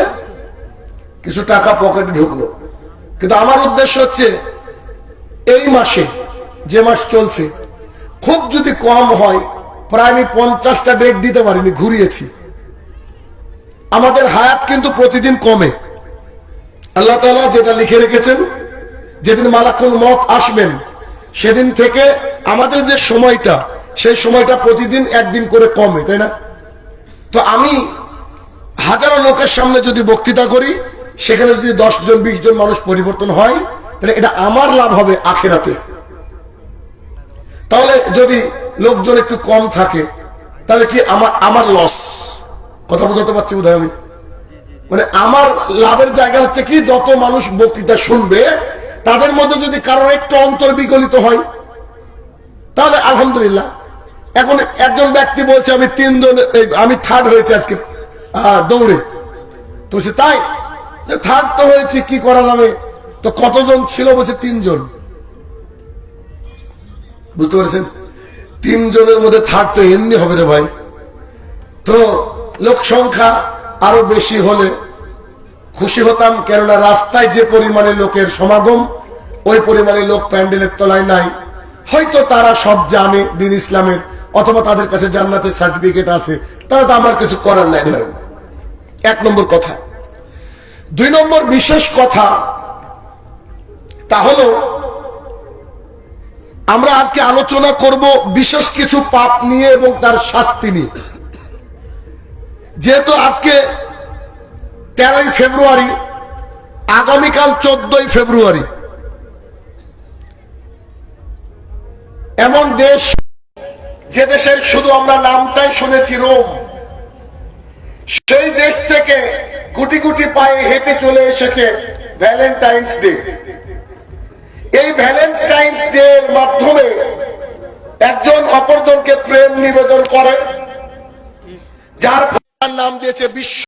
কিছু টাকা পকেটে ঢুকলো। কিন্তু আমার উদ্দেশ্য হচ্ছে এই মাসে, যে মাস চলছে, খুব যদি কম হয়, প্রায় আমি 50টা ডেট দিতে পারিনি, ঘুরিয়েছি। আমাদের হায়াত কিন্তু প্রতিদিন কমে। আল্লাহ তাআলা যেটা লিখে রেখেছেন, যেদিন মালাকুল মউত আসবেন সেদিন থেকে আমাদের যে সময়টা, সেই সময়টা প্রতিদিন একদিন করে কমে, তাই না? তো আমি হাজারো লোকের সামনে যদি বক্তৃতা করি, সেখানে যদি 10 জন 20 জন মানুষ পরিবর্তন হয়, তাহলে এটা আমার লাভ হবে আখিরাতে। তাহলে যদি লোকজন একটু কম থাকে, তাহলে কি আমার লস? কথা বুঝাতে পারছি বোধহয় আমি? মানে আমার লাভের জায়গা হচ্ছে কি, যত মানুষ বক্তৃতা শুনবে তাদের মধ্যে যদি কারোর একটু অন্তর বিগলিত হয়, তাহলে আলহামদুলিল্লাহ। এখন একজন ব্যক্তি বলছে আমি 3rd হয়েছে আজকে দৌড়ে, তো সে তাই 3rd তো হয়েছে, কি করা যাবে? তো কতজন ছিল? বলছে 3 জন। বুঝতে পারছেন? 3 জনের মধ্যে 3rd তো এমনি হবে রে ভাই। তো লোক সংখ্যা আরো বেশি হলে খুশি হতাম, কেননা রাস্তায় যে পরিমাণে লোকের সমাগম, ওই পরিমাণে লোক প্যান্ডেলের তলায় নাই। হয়তো তারা সব জানে দিন ইসলামের, অথবা তাদের কাছে জান্নাতের সার্টিফিকেট আছে, তারা তো আমার কিছু করার নাই। ধরেন 1 নম্বর কথা। 2 নম্বর বিশেষ কথা, তা হলো আমরা আজকে আলোচনা করব বিশেষ কিছু পাপ নিয়ে এবং তার শাস্তি নিয়ে। যেহেতু আজকে 13ই ফেব্রুয়ারি, আগামীকাল 14ই ফেব্রুয়ারি, এমন দেশ যে দেশের শুধু আমরা নামটাই শুনেছি রোম, সেই দেশ থেকে গুটি গুটি পায়ে হেঁটে চলে এসেছে ভ্যালেন্টাইন্স ডে। এই ভ্যালেন্টাইন্স ডে এর মাধ্যমে একজন অপরজনকে প্রেম নিবেদন করে, যার নাম দিয়েছে বিশ্ব